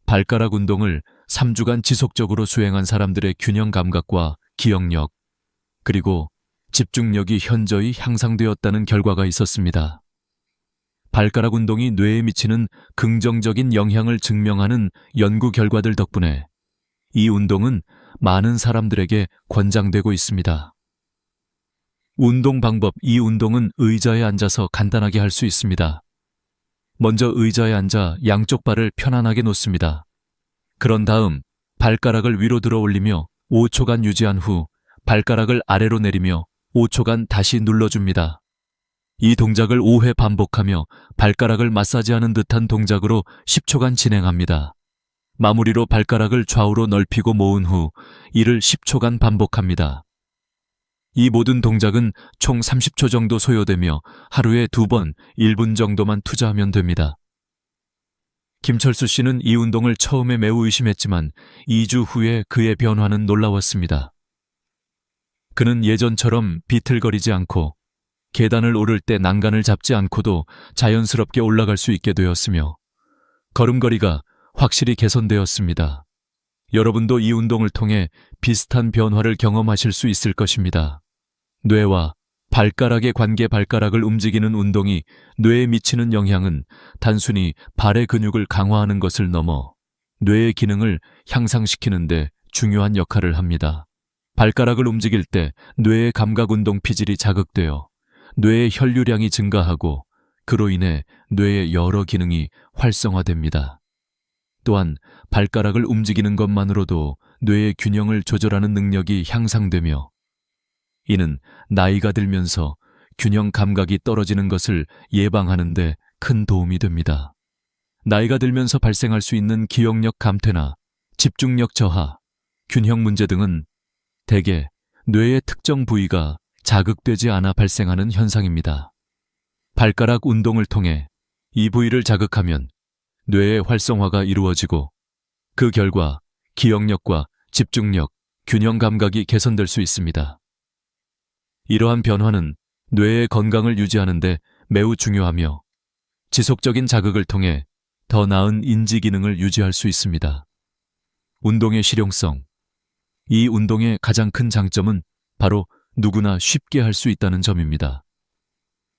발가락 운동을 3주간 지속적으로 수행한 사람들의 균형 감각과 기억력, 그리고 집중력이 현저히 향상되었다는 결과가 있었습니다. 발가락 운동이 뇌에 미치는 긍정적인 영향을 증명하는 연구 결과들 덕분에 이 운동은 많은 사람들에게 권장되고 있습니다. 운동 방법. 이 운동은 의자에 앉아서 간단하게 할 수 있습니다. 먼저 의자에 앉아 양쪽 발을 편안하게 놓습니다. 그런 다음 발가락을 위로 들어 올리며 5초간 유지한 후 발가락을 아래로 내리며 5초간 다시 눌러줍니다. 이 동작을 5회 반복하며 발가락을 마사지하는 듯한 동작으로 10초간 진행합니다. 마무리로 발가락을 좌우로 넓히고 모은 후 이를 10초간 반복합니다. 이 모든 동작은 총 30초 정도 소요되며 하루에 2번 1분 정도만 투자하면 됩니다. 김철수 씨는 이 운동을 처음에 매우 의심했지만 2주 후에 그의 변화는 놀라웠습니다. 그는 예전처럼 비틀거리지 않고 계단을 오를 때 난간을 잡지 않고도 자연스럽게 올라갈 수 있게 되었으며 걸음걸이가 확실히 개선되었습니다. 여러분도 이 운동을 통해 비슷한 변화를 경험하실 수 있을 것입니다. 뇌와 발가락의 관계, 발가락을 움직이는 운동이 뇌에 미치는 영향은 단순히 발의 근육을 강화하는 것을 넘어 뇌의 기능을 향상시키는 데 중요한 역할을 합니다. 발가락을 움직일 때 뇌의 감각운동 피질이 자극되어 뇌의 혈류량이 증가하고 그로 인해 뇌의 여러 기능이 활성화됩니다. 또한 발가락을 움직이는 것만으로도 뇌의 균형을 조절하는 능력이 향상되며 이는 나이가 들면서 균형 감각이 떨어지는 것을 예방하는 데 큰 도움이 됩니다. 나이가 들면서 발생할 수 있는 기억력 감퇴나 집중력 저하, 균형 문제 등은 대개 뇌의 특정 부위가 자극되지 않아 발생하는 현상입니다. 발가락 운동을 통해 이 부위를 자극하면 뇌의 활성화가 이루어지고 그 결과 기억력과 집중력, 균형 감각이 개선될 수 있습니다. 이러한 변화는 뇌의 건강을 유지하는 데 매우 중요하며 지속적인 자극을 통해 더 나은 인지 기능을 유지할 수 있습니다. 운동의 실용성. 이 운동의 가장 큰 장점은 바로 누구나 쉽게 할 수 있다는 점입니다.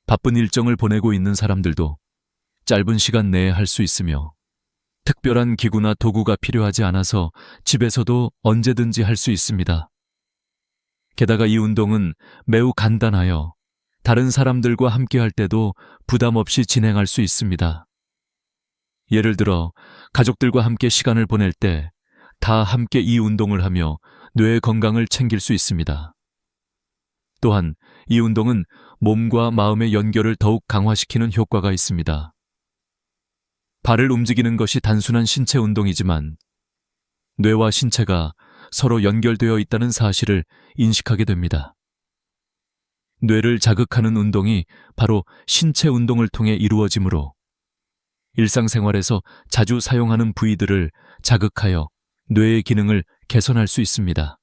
바쁜 일정을 보내고 있는 사람들도 짧은 시간 내에 할 수 있으며 특별한 기구나 도구가 필요하지 않아서 집에서도 언제든지 할 수 있습니다. 게다가 이 운동은 매우 간단하여 다른 사람들과 함께 할 때도 부담 없이 진행할 수 있습니다. 예를 들어 가족들과 함께 시간을 보낼 때 다 함께 이 운동을 하며 뇌 건강을 챙길 수 있습니다. 또한 이 운동은 몸과 마음의 연결을 더욱 강화시키는 효과가 있습니다. 발을 움직이는 것이 단순한 신체 운동이지만 뇌와 신체가 서로 연결되어 있다는 사실을 인식하게 됩니다. 뇌를 자극하는 운동이 바로 신체 운동을 통해 이루어지므로 일상생활에서 자주 사용하는 부위들을 자극하여 뇌의 기능을 개선할 수 있습니다.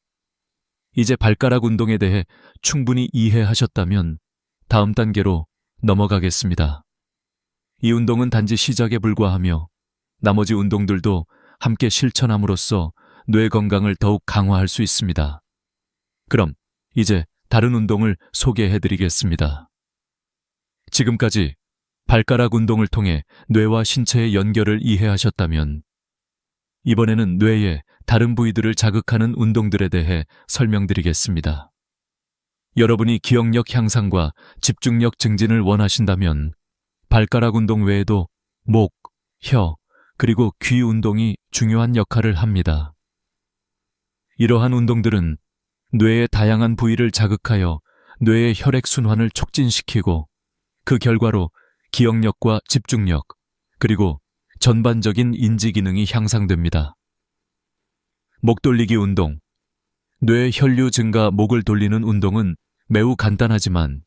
이제 발가락 운동에 대해 충분히 이해하셨다면 다음 단계로 넘어가겠습니다. 이 운동은 단지 시작에 불과하며 나머지 운동들도 함께 실천함으로써 뇌 건강을 더욱 강화할 수 있습니다. 그럼 이제 다른 운동을 소개해드리겠습니다. 지금까지 발가락 운동을 통해 뇌와 신체의 연결을 이해하셨다면 이번에는 뇌의 다른 부위들을 자극하는 운동들에 대해 설명드리겠습니다. 여러분이 기억력 향상과 집중력 증진을 원하신다면 발가락 운동 외에도 목, 혀, 그리고 귀 운동이 중요한 역할을 합니다. 이러한 운동들은 뇌의 다양한 부위를 자극하여 뇌의 혈액순환을 촉진시키고 그 결과로 기억력과 집중력, 그리고 전반적인 인지 기능이 향상됩니다. 목 돌리기 운동. 뇌 혈류 증가 목을 돌리는 운동은 매우 간단하지만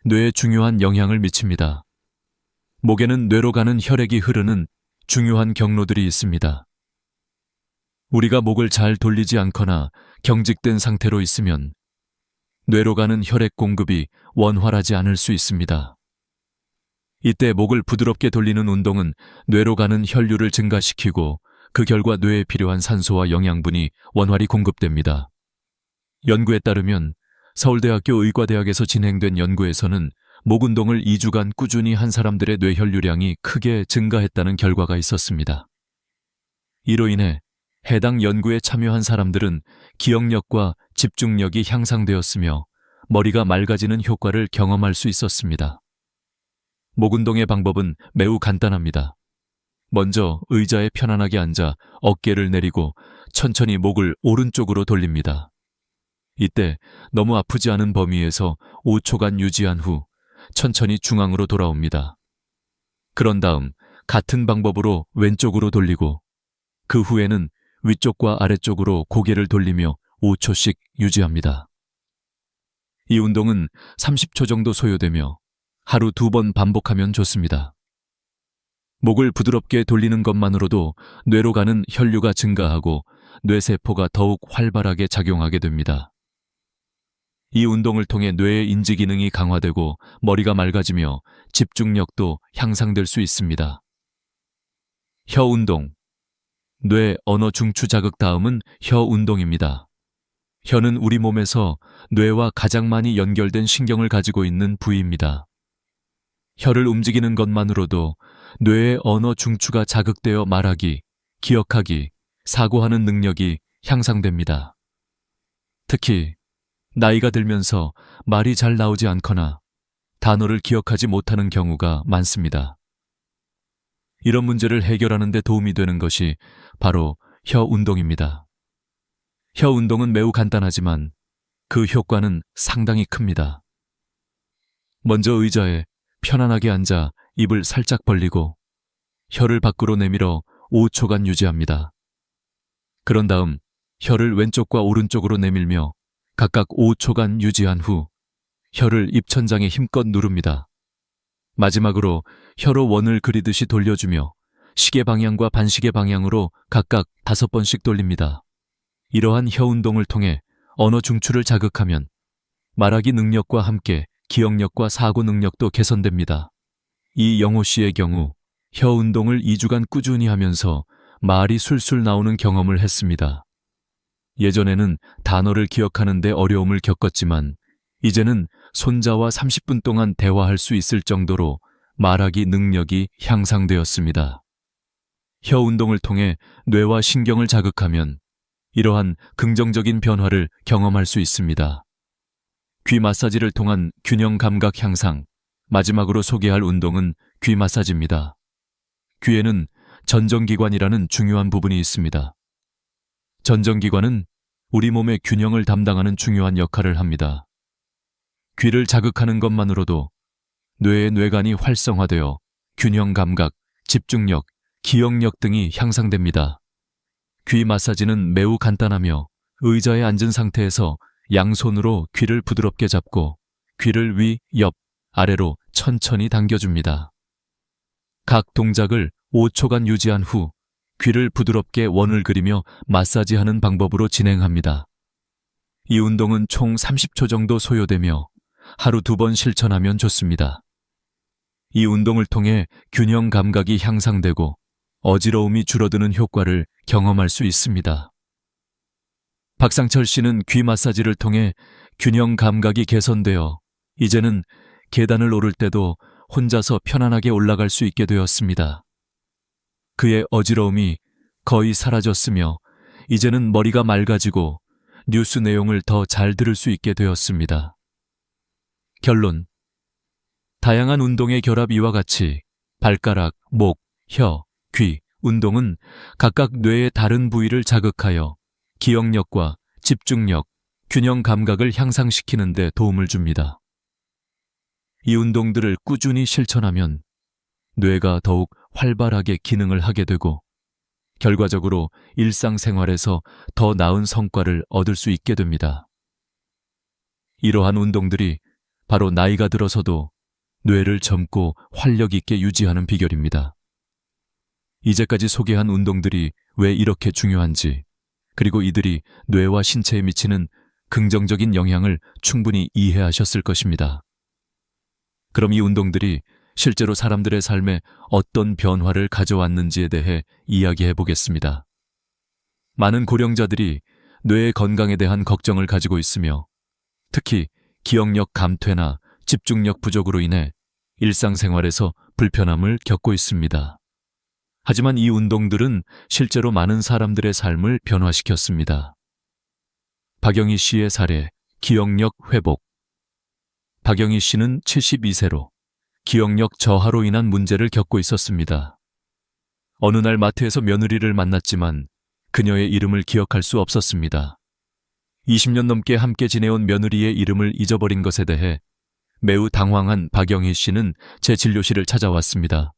뇌에 중요한 영향을 미칩니다. 목에는 뇌로 가는 혈액이 흐르는 중요한 경로들이 있습니다. 우리가 목을 잘 돌리지 않거나 경직된 상태로 있으면 뇌로 가는 혈액 공급이 원활하지 않을 수 있습니다. 이때 목을 부드럽게 돌리는 운동은 뇌로 가는 혈류를 증가시키고 그 결과 뇌에 필요한 산소와 영양분이 원활히 공급됩니다. 연구에 따르면 서울대학교 의과대학에서 진행된 연구에서는 목 운동을 2주간 꾸준히 한 사람들의 뇌 혈류량이 크게 증가했다는 결과가 있었습니다. 이로 인해 해당 연구에 참여한 사람들은 기억력과 집중력이 향상되었으며 머리가 맑아지는 효과를 경험할 수 있었습니다. 목 운동의 방법은 매우 간단합니다. 먼저 의자에 편안하게 앉아 어깨를 내리고 천천히 목을 오른쪽으로 돌립니다. 이때 너무 아프지 않은 범위에서 5초간 유지한 후 천천히 중앙으로 돌아옵니다. 그런 다음 같은 방법으로 왼쪽으로 돌리고 그 후에는 위쪽과 아래쪽으로 고개를 돌리며 5초씩 유지합니다. 이 운동은 30초 정도 소요되며 하루 2번 반복하면 좋습니다. 목을 부드럽게 돌리는 것만으로도 뇌로 가는 혈류가 증가하고 뇌세포가 더욱 활발하게 작용하게 됩니다. 이 운동을 통해 뇌의 인지 기능이 강화되고 머리가 맑아지며 집중력도 향상될 수 있습니다. 혀 운동. 뇌 언어 중추 자극 다음은 혀 운동입니다. 혀는 우리 몸에서 뇌와 가장 많이 연결된 신경을 가지고 있는 부위입니다. 혀를 움직이는 것만으로도 뇌의 언어 중추가 자극되어 말하기, 기억하기, 사고하는 능력이 향상됩니다. 특히 나이가 들면서 말이 잘 나오지 않거나 단어를 기억하지 못하는 경우가 많습니다. 이런 문제를 해결하는 데 도움이 되는 것이 바로 혀 운동입니다. 혀 운동은 매우 간단하지만 그 효과는 상당히 큽니다. 먼저 의자에 편안하게 앉아 입을 살짝 벌리고 혀를 밖으로 내밀어 5초간 유지합니다. 그런 다음 혀를 왼쪽과 오른쪽으로 내밀며 각각 5초간 유지한 후 혀를 입천장에 힘껏 누릅니다. 마지막으로 혀로 원을 그리듯이 돌려주며 시계 방향과 반시계 방향으로 각각 5번씩 돌립니다. 이러한 혀 운동을 통해 언어 중추를 자극하면 말하기 능력과 함께 기억력과 사고 능력도 개선됩니다. 이 영호 씨의 경우 혀 운동을 2주간 꾸준히 하면서 말이 술술 나오는 경험을 했습니다. 예전에는 단어를 기억하는 데 어려움을 겪었지만 이제는 손자와 30분 동안 대화할 수 있을 정도로 말하기 능력이 향상되었습니다. 혀 운동을 통해 뇌와 신경을 자극하면 이러한 긍정적인 변화를 경험할 수 있습니다. 귀 마사지를 통한 균형 감각 향상, 마지막으로 소개할 운동은 귀 마사지입니다. 귀에는 전정기관이라는 중요한 부분이 있습니다. 전정기관은 우리 몸의 균형을 담당하는 중요한 역할을 합니다. 귀를 자극하는 것만으로도 뇌의 뇌관이 활성화되어 균형 감각, 집중력, 기억력 등이 향상됩니다. 귀 마사지는 매우 간단하며 의자에 앉은 상태에서 양손으로 귀를 부드럽게 잡고 귀를 위, 옆, 아래로 천천히 당겨줍니다. 각 동작을 5초간 유지한 후 귀를 부드럽게 원을 그리며 마사지하는 방법으로 진행합니다. 이 운동은 총 30초 정도 소요되며 하루 2번 실천하면 좋습니다. 이 운동을 통해 균형 감각이 향상되고 어지러움이 줄어드는 효과를 경험할 수 있습니다. 박상철 씨는 귀 마사지를 통해 균형 감각이 개선되어 이제는 계단을 오를 때도 혼자서 편안하게 올라갈 수 있게 되었습니다. 그의 어지러움이 거의 사라졌으며 이제는 머리가 맑아지고 뉴스 내용을 더 잘 들을 수 있게 되었습니다. 결론. 다양한 운동의 결합 이와 같이 발가락, 목, 혀, 귀, 운동은 각각 뇌의 다른 부위를 자극하여 기억력과 집중력, 균형 감각을 향상시키는 데 도움을 줍니다. 이 운동들을 꾸준히 실천하면 뇌가 더욱 활발하게 기능을 하게 되고 결과적으로 일상생활에서 더 나은 성과를 얻을 수 있게 됩니다. 이러한 운동들이 바로 나이가 들어서도 뇌를 젊고 활력 있게 유지하는 비결입니다. 이제까지 소개한 운동들이 왜 이렇게 중요한지, 그리고 이들이 뇌와 신체에 미치는 긍정적인 영향을 충분히 이해하셨을 것입니다. 그럼 이 운동들이 실제로 사람들의 삶에 어떤 변화를 가져왔는지에 대해 이야기해 보겠습니다. 많은 고령자들이 뇌의 건강에 대한 걱정을 가지고 있으며 특히 기억력 감퇴나 집중력 부족으로 인해 일상생활에서 불편함을 겪고 있습니다. 하지만 이 운동들은 실제로 많은 사람들의 삶을 변화시켰습니다. 박영희 씨의 사례, 기억력 회복. 박영희 씨는 72세로 기억력 저하로 인한 문제를 겪고 있었습니다. 어느 날 마트에서 며느리를 만났지만 그녀의 이름을 기억할 수 없었습니다. 20년 넘게 함께 지내온 며느리의 이름을 잊어버린 것에 대해 매우 당황한 박영희 씨는 제 진료실을 찾아왔습니다.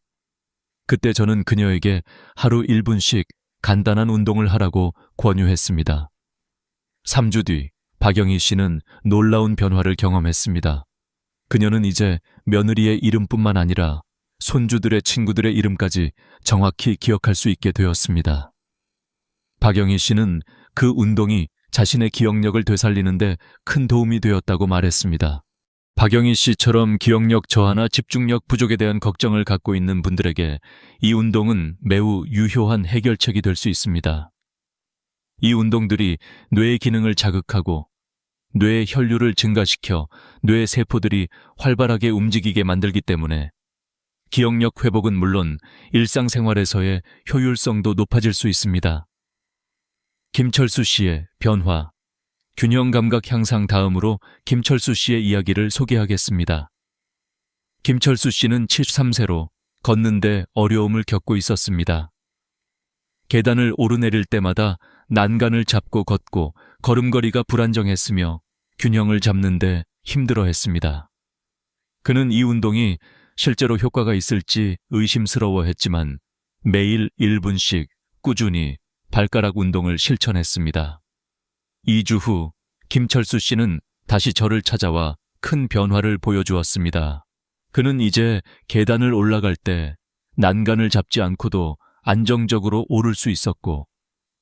그때 저는 그녀에게 하루 1분씩 간단한 운동을 하라고 권유했습니다. 3주 뒤 박영희 씨는 놀라운 변화를 경험했습니다. 그녀는 이제 며느리의 이름뿐만 아니라 손주들의 친구들의 이름까지 정확히 기억할 수 있게 되었습니다. 박영희 씨는 그 운동이 자신의 기억력을 되살리는데 큰 도움이 되었다고 말했습니다. 박영희 씨처럼 기억력 저하나 집중력 부족에 대한 걱정을 갖고 있는 분들에게 이 운동은 매우 유효한 해결책이 될 수 있습니다. 이 운동들이 뇌의 기능을 자극하고 뇌의 혈류를 증가시켜 뇌 세포들이 활발하게 움직이게 만들기 때문에 기억력 회복은 물론 일상생활에서의 효율성도 높아질 수 있습니다. 김철수 씨의 변화, 균형 감각 향상 다음으로 김철수 씨의 이야기를 소개하겠습니다. 김철수 씨는 73세로 걷는데 어려움을 겪고 있었습니다. 계단을 오르내릴 때마다 난간을 잡고 걷고 걸음걸이가 불안정했으며 균형을 잡는데 힘들어했습니다. 그는 이 운동이 실제로 효과가 있을지 의심스러워했지만 매일 1분씩 꾸준히 발가락 운동을 실천했습니다. 2주 후 김철수 씨는 다시 저를 찾아와 큰 변화를 보여주었습니다. 그는 이제 계단을 올라갈 때 난간을 잡지 않고도 안정적으로 오를 수 있었고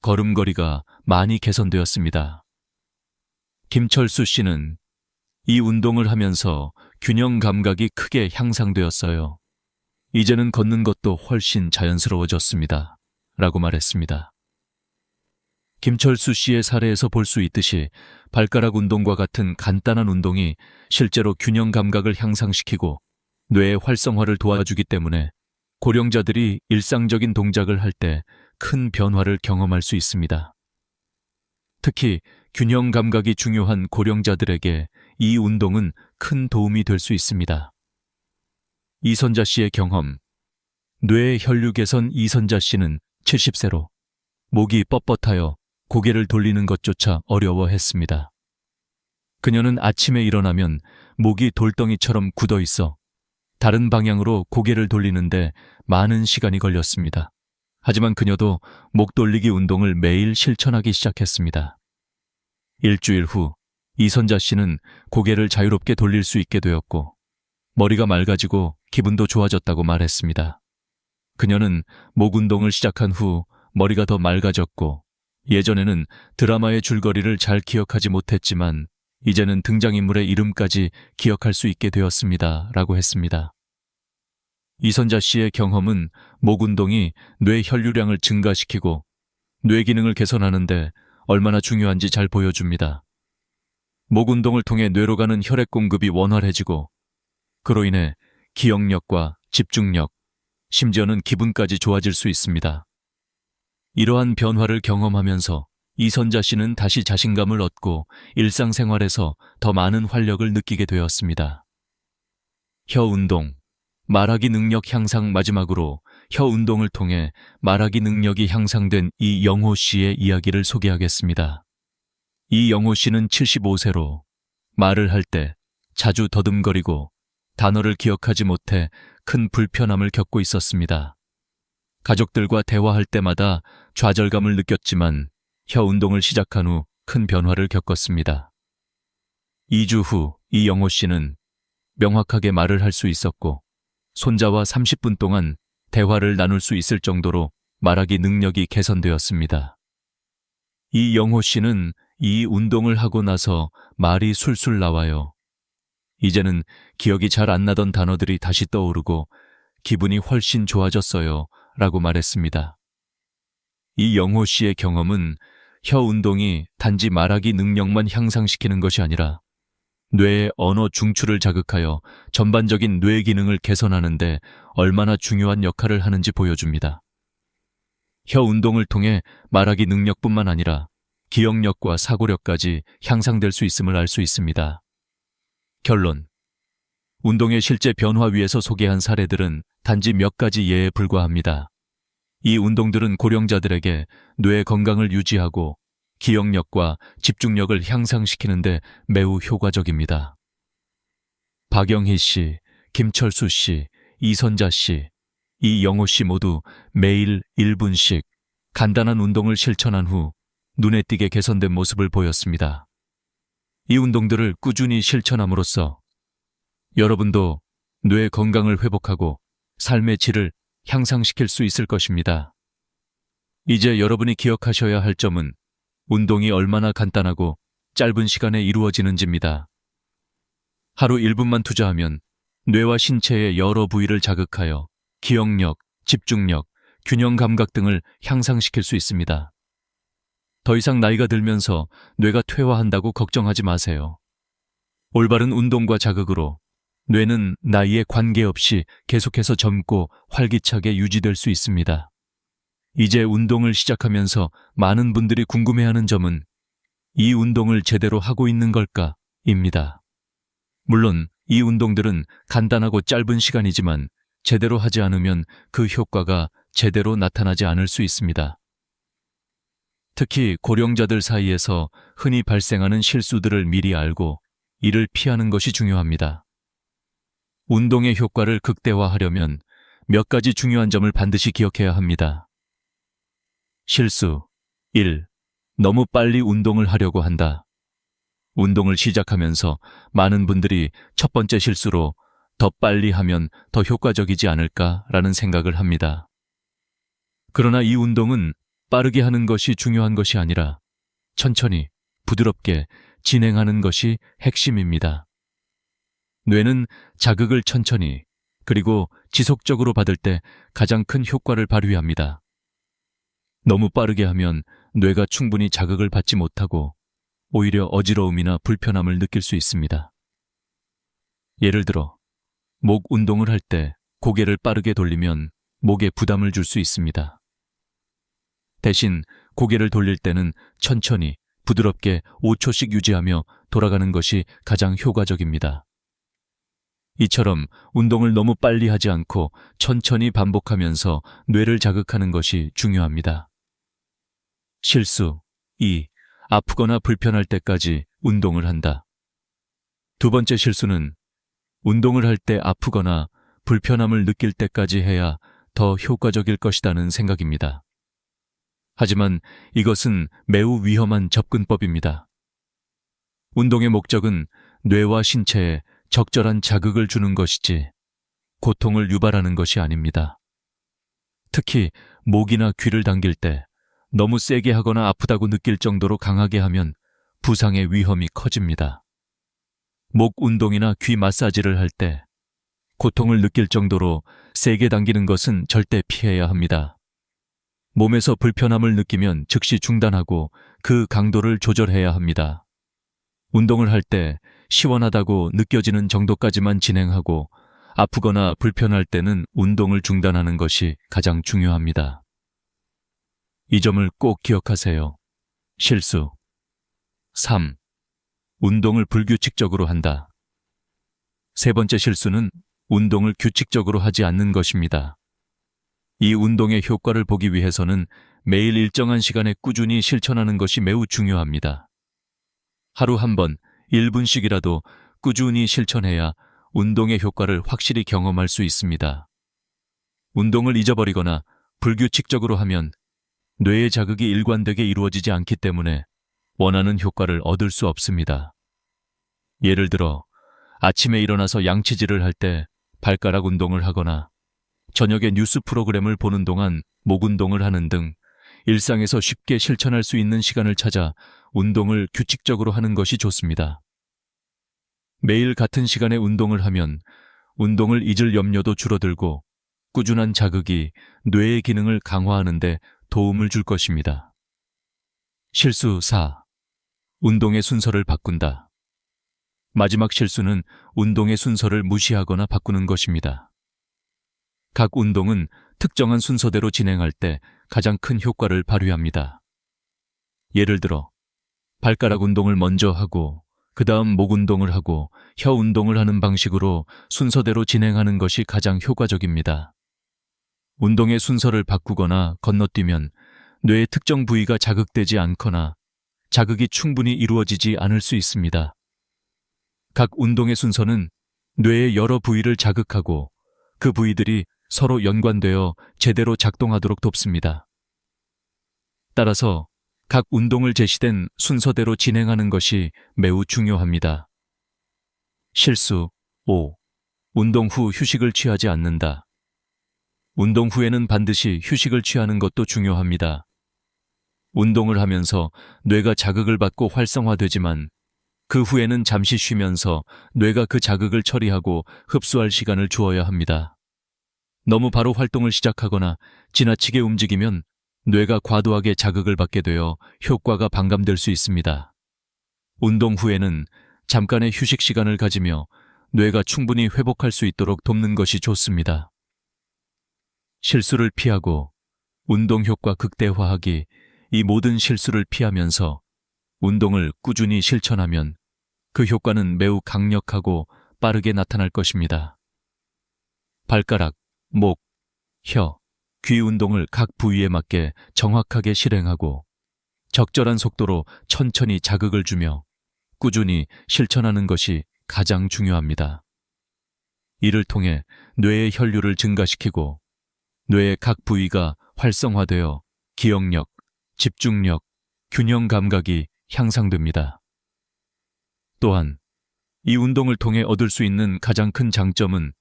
걸음걸이가 많이 개선되었습니다. 김철수 씨는 이 운동을 하면서 균형 감각이 크게 향상되었어요. 이제는 걷는 것도 훨씬 자연스러워졌습니다. 라고 말했습니다. 김철수 씨의 사례에서 볼 수 있듯이 발가락 운동과 같은 간단한 운동이 실제로 균형 감각을 향상시키고 뇌의 활성화를 도와주기 때문에 고령자들이 일상적인 동작을 할 때 큰 변화를 경험할 수 있습니다. 특히 균형 감각이 중요한 고령자들에게 이 운동은 큰 도움이 될 수 있습니다. 이선자 씨의 경험, 뇌 혈류 개선. 이선자 씨는 70세로 목이 뻣뻣하여 고개를 돌리는 것조차 어려워했습니다. 그녀는 아침에 일어나면 목이 돌덩이처럼 굳어 있어 다른 방향으로 고개를 돌리는데 많은 시간이 걸렸습니다. 하지만 그녀도 목 돌리기 운동을 매일 실천하기 시작했습니다. 일주일 후 이선자 씨는 고개를 자유롭게 돌릴 수 있게 되었고 머리가 맑아지고 기분도 좋아졌다고 말했습니다. 그녀는 목 운동을 시작한 후 머리가 더 맑아졌고 예전에는 드라마의 줄거리를 잘 기억하지 못했지만 이제는 등장인물의 이름까지 기억할 수 있게 되었습니다. 라고 했습니다. 이선자 씨의 경험은 목 운동이 뇌 혈류량을 증가시키고 뇌 기능을 개선하는데 얼마나 중요한지 잘 보여줍니다. 목 운동을 통해 뇌로 가는 혈액 공급이 원활해지고 그로 인해 기억력과 집중력, 심지어는 기분까지 좋아질 수 있습니다. 이러한 변화를 경험하면서 이선자 씨는 다시 자신감을 얻고 일상생활에서 더 많은 활력을 느끼게 되었습니다. 혀 운동, 말하기 능력 향상. 마지막으로 혀 운동을 통해 말하기 능력이 향상된 이영호 씨의 이야기를 소개하겠습니다. 이영호 씨는 75세로 말을 할 때 자주 더듬거리고 단어를 기억하지 못해 큰 불편함을 겪고 있었습니다. 가족들과 대화할 때마다 좌절감을 느꼈지만 혀 운동을 시작한 후 큰 변화를 겪었습니다. 2주 후 이영호 씨는 명확하게 말을 할 수 있었고 손자와 30분 동안 대화를 나눌 수 있을 정도로 말하기 능력이 개선되었습니다. 이영호 씨는 이 운동을 하고 나서 말이 술술 나와요. 이제는 기억이 잘 안 나던 단어들이 다시 떠오르고 기분이 훨씬 좋아졌어요. 라고 말했습니다. 이영호 씨의 경험은 혀 운동이 단지 말하기 능력만 향상시키는 것이 아니라 뇌의 언어 중추를 자극하여 전반적인 뇌 기능을 개선하는 데 얼마나 중요한 역할을 하는지 보여줍니다. 혀 운동을 통해 말하기 능력뿐만 아니라 기억력과 사고력까지 향상될 수 있음을 알 수 있습니다. 결론. 운동의 실제 변화 위에서 소개한 사례들은 단지 몇 가지 예에 불과합니다. 이 운동들은 고령자들에게 뇌 건강을 유지하고 기억력과 집중력을 향상시키는 데 매우 효과적입니다. 박영희 씨, 김철수 씨, 이선자 씨, 이영호 씨 모두 매일 1분씩 간단한 운동을 실천한 후 눈에 띄게 개선된 모습을 보였습니다. 이 운동들을 꾸준히 실천함으로써 여러분도 뇌 건강을 회복하고 삶의 질을 향상시킬 수 있을 것입니다. 이제 여러분이 기억하셔야 할 점은 운동이 얼마나 간단하고 짧은 시간에 이루어지는지입니다. 하루 1분만 투자하면 뇌와 신체의 여러 부위를 자극하여 기억력, 집중력, 균형 감각 등을 향상시킬 수 있습니다. 더 이상 나이가 들면서 뇌가 퇴화한다고 걱정하지 마세요. 올바른 운동과 자극으로 뇌는 나이에 관계없이 계속해서 젊고 활기차게 유지될 수 있습니다. 이제 운동을 시작하면서 많은 분들이 궁금해하는 점은 이 운동을 제대로 하고 있는 걸까?입니다. 물론 이 운동들은 간단하고 짧은 시간이지만 제대로 하지 않으면 그 효과가 제대로 나타나지 않을 수 있습니다. 특히 고령자들 사이에서 흔히 발생하는 실수들을 미리 알고 이를 피하는 것이 중요합니다. 운동의 효과를 극대화하려면 몇 가지 중요한 점을 반드시 기억해야 합니다. 실수 1. 너무 빨리 운동을 하려고 한다. 운동을 시작하면서 많은 분들이 첫 번째 실수로 더 빨리 하면 더 효과적이지 않을까라는 생각을 합니다. 그러나 이 운동은 빠르게 하는 것이 중요한 것이 아니라 천천히, 부드럽게 진행하는 것이 핵심입니다. 뇌는 자극을 천천히 그리고 지속적으로 받을 때 가장 큰 효과를 발휘합니다. 너무 빠르게 하면 뇌가 충분히 자극을 받지 못하고 오히려 어지러움이나 불편함을 느낄 수 있습니다. 예를 들어, 목 운동을 할 때 고개를 빠르게 돌리면 목에 부담을 줄 수 있습니다. 대신 고개를 돌릴 때는 천천히, 부드럽게 5초씩 유지하며 돌아가는 것이 가장 효과적입니다. 이처럼 운동을 너무 빨리 하지 않고 천천히 반복하면서 뇌를 자극하는 것이 중요합니다. 실수 2. 아프거나 불편할 때까지 운동을 한다. 두 번째 실수는 운동을 할 때 아프거나 불편함을 느낄 때까지 해야 더 효과적일 것이라는 생각입니다. 하지만 이것은 매우 위험한 접근법입니다. 운동의 목적은 뇌와 신체에 적절한 자극을 주는 것이지 고통을 유발하는 것이 아닙니다. 특히 목이나 귀를 당길 때 너무 세게 하거나 아프다고 느낄 정도로 강하게 하면 부상의 위험이 커집니다. 목 운동이나 귀 마사지를 할 때 고통을 느낄 정도로 세게 당기는 것은 절대 피해야 합니다. 몸에서 불편함을 느끼면 즉시 중단하고 그 강도를 조절해야 합니다. 운동을 할 때 시원하다고 느껴지는 정도까지만 진행하고 아프거나 불편할 때는 운동을 중단하는 것이 가장 중요합니다. 이 점을 꼭 기억하세요. 실수 3. 운동을 불규칙적으로 한다. 세 번째 실수는 운동을 규칙적으로 하지 않는 것입니다. 이 운동의 효과를 보기 위해서는 매일 일정한 시간에 꾸준히 실천하는 것이 매우 중요합니다. 하루 한 번 1분씩이라도 꾸준히 실천해야 운동의 효과를 확실히 경험할 수 있습니다. 운동을 잊어버리거나 불규칙적으로 하면 뇌의 자극이 일관되게 이루어지지 않기 때문에 원하는 효과를 얻을 수 없습니다. 예를 들어 아침에 일어나서 양치질을 할 때 발가락 운동을 하거나 저녁에 뉴스 프로그램을 보는 동안 목 운동을 하는 등 일상에서 쉽게 실천할 수 있는 시간을 찾아 운동을 규칙적으로 하는 것이 좋습니다. 매일 같은 시간에 운동을 하면 운동을 잊을 염려도 줄어들고 꾸준한 자극이 뇌의 기능을 강화하는 데 도움을 줄 것입니다. 실수 4. 운동의 순서를 바꾼다. 마지막 실수는 운동의 순서를 무시하거나 바꾸는 것입니다. 각 운동은 특정한 순서대로 진행할 때 가장 큰 효과를 발휘합니다. 예를 들어 발가락 운동을 먼저 하고 그 다음 목 운동을 하고 혀 운동을 하는 방식으로 순서대로 진행하는 것이 가장 효과적입니다. 운동의 순서를 바꾸거나 건너뛰면 뇌의 특정 부위가 자극되지 않거나 자극이 충분히 이루어지지 않을 수 있습니다. 각 운동의 순서는 뇌의 여러 부위를 자극하고 그 부위들이 서로 연관되어 제대로 작동하도록 돕습니다. 따라서 각 운동을 제시된 순서대로 진행하는 것이 매우 중요합니다. 실수 5. 운동 후 휴식을 취하지 않는다. 운동 후에는 반드시 휴식을 취하는 것도 중요합니다. 운동을 하면서 뇌가 자극을 받고 활성화되지만 그 후에는 잠시 쉬면서 뇌가 그 자극을 처리하고 흡수할 시간을 주어야 합니다. 너무 바로 활동을 시작하거나 지나치게 움직이면 뇌가 과도하게 자극을 받게 되어 효과가 반감될 수 있습니다. 운동 후에는 잠깐의 휴식 시간을 가지며 뇌가 충분히 회복할 수 있도록 돕는 것이 좋습니다. 실수를 피하고 운동 효과 극대화하기, 이 모든 실수를 피하면서 운동을 꾸준히 실천하면 그 효과는 매우 강력하고 빠르게 나타날 것입니다. 발가락, 목, 혀, 귀 운동을 각 부위에 맞게 정확하게 실행하고 적절한 속도로 천천히 자극을 주며 꾸준히 실천하는 것이 가장 중요합니다. 이를 통해 뇌의 혈류를 증가시키고 뇌의 각 부위가 활성화되어 기억력, 집중력, 균형 감각이 향상됩니다. 또한 이 운동을 통해 얻을 수 있는 가장 큰 장점은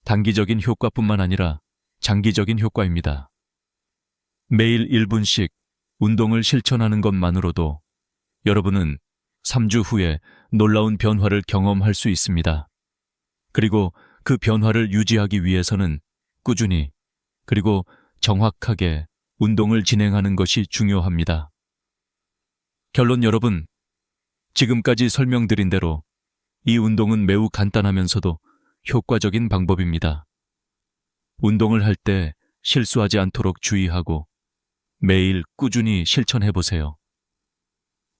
단기적인 효과뿐만 아니라 장기적인 효과입니다. 매일 1분씩 운동을 실천하는 것만으로도 여러분은 3주 후에 놀라운 변화를 경험할 수 있습니다. 그리고 그 변화를 유지하기 위해서는 꾸준히 그리고 정확하게 운동을 진행하는 것이 중요합니다. 결론 여러분, 지금까지 설명드린 대로 이 운동은 매우 간단하면서도 효과적인 방법입니다. 운동을 할 때 실수하지 않도록 주의하고 매일 꾸준히 실천해 보세요.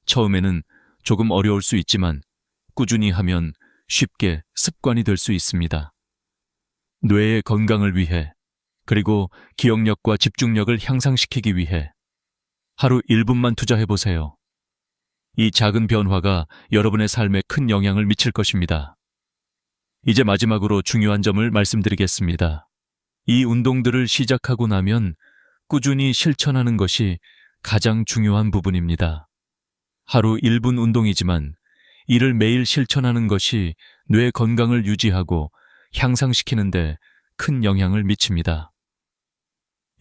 처음에는 조금 어려울 수 있지만 꾸준히 하면 쉽게 습관이 될 수 있습니다. 뇌의 건강을 위해 그리고 기억력과 집중력을 향상시키기 위해 하루 1분만 투자해 보세요. 이 작은 변화가 여러분의 삶에 큰 영향을 미칠 것입니다. 이제 마지막으로 중요한 점을 말씀드리겠습니다. 이 운동들을 시작하고 나면 꾸준히 실천하는 것이 가장 중요한 부분입니다. 하루 1분 운동이지만 이를 매일 실천하는 것이 뇌 건강을 유지하고 향상시키는 데 큰 영향을 미칩니다.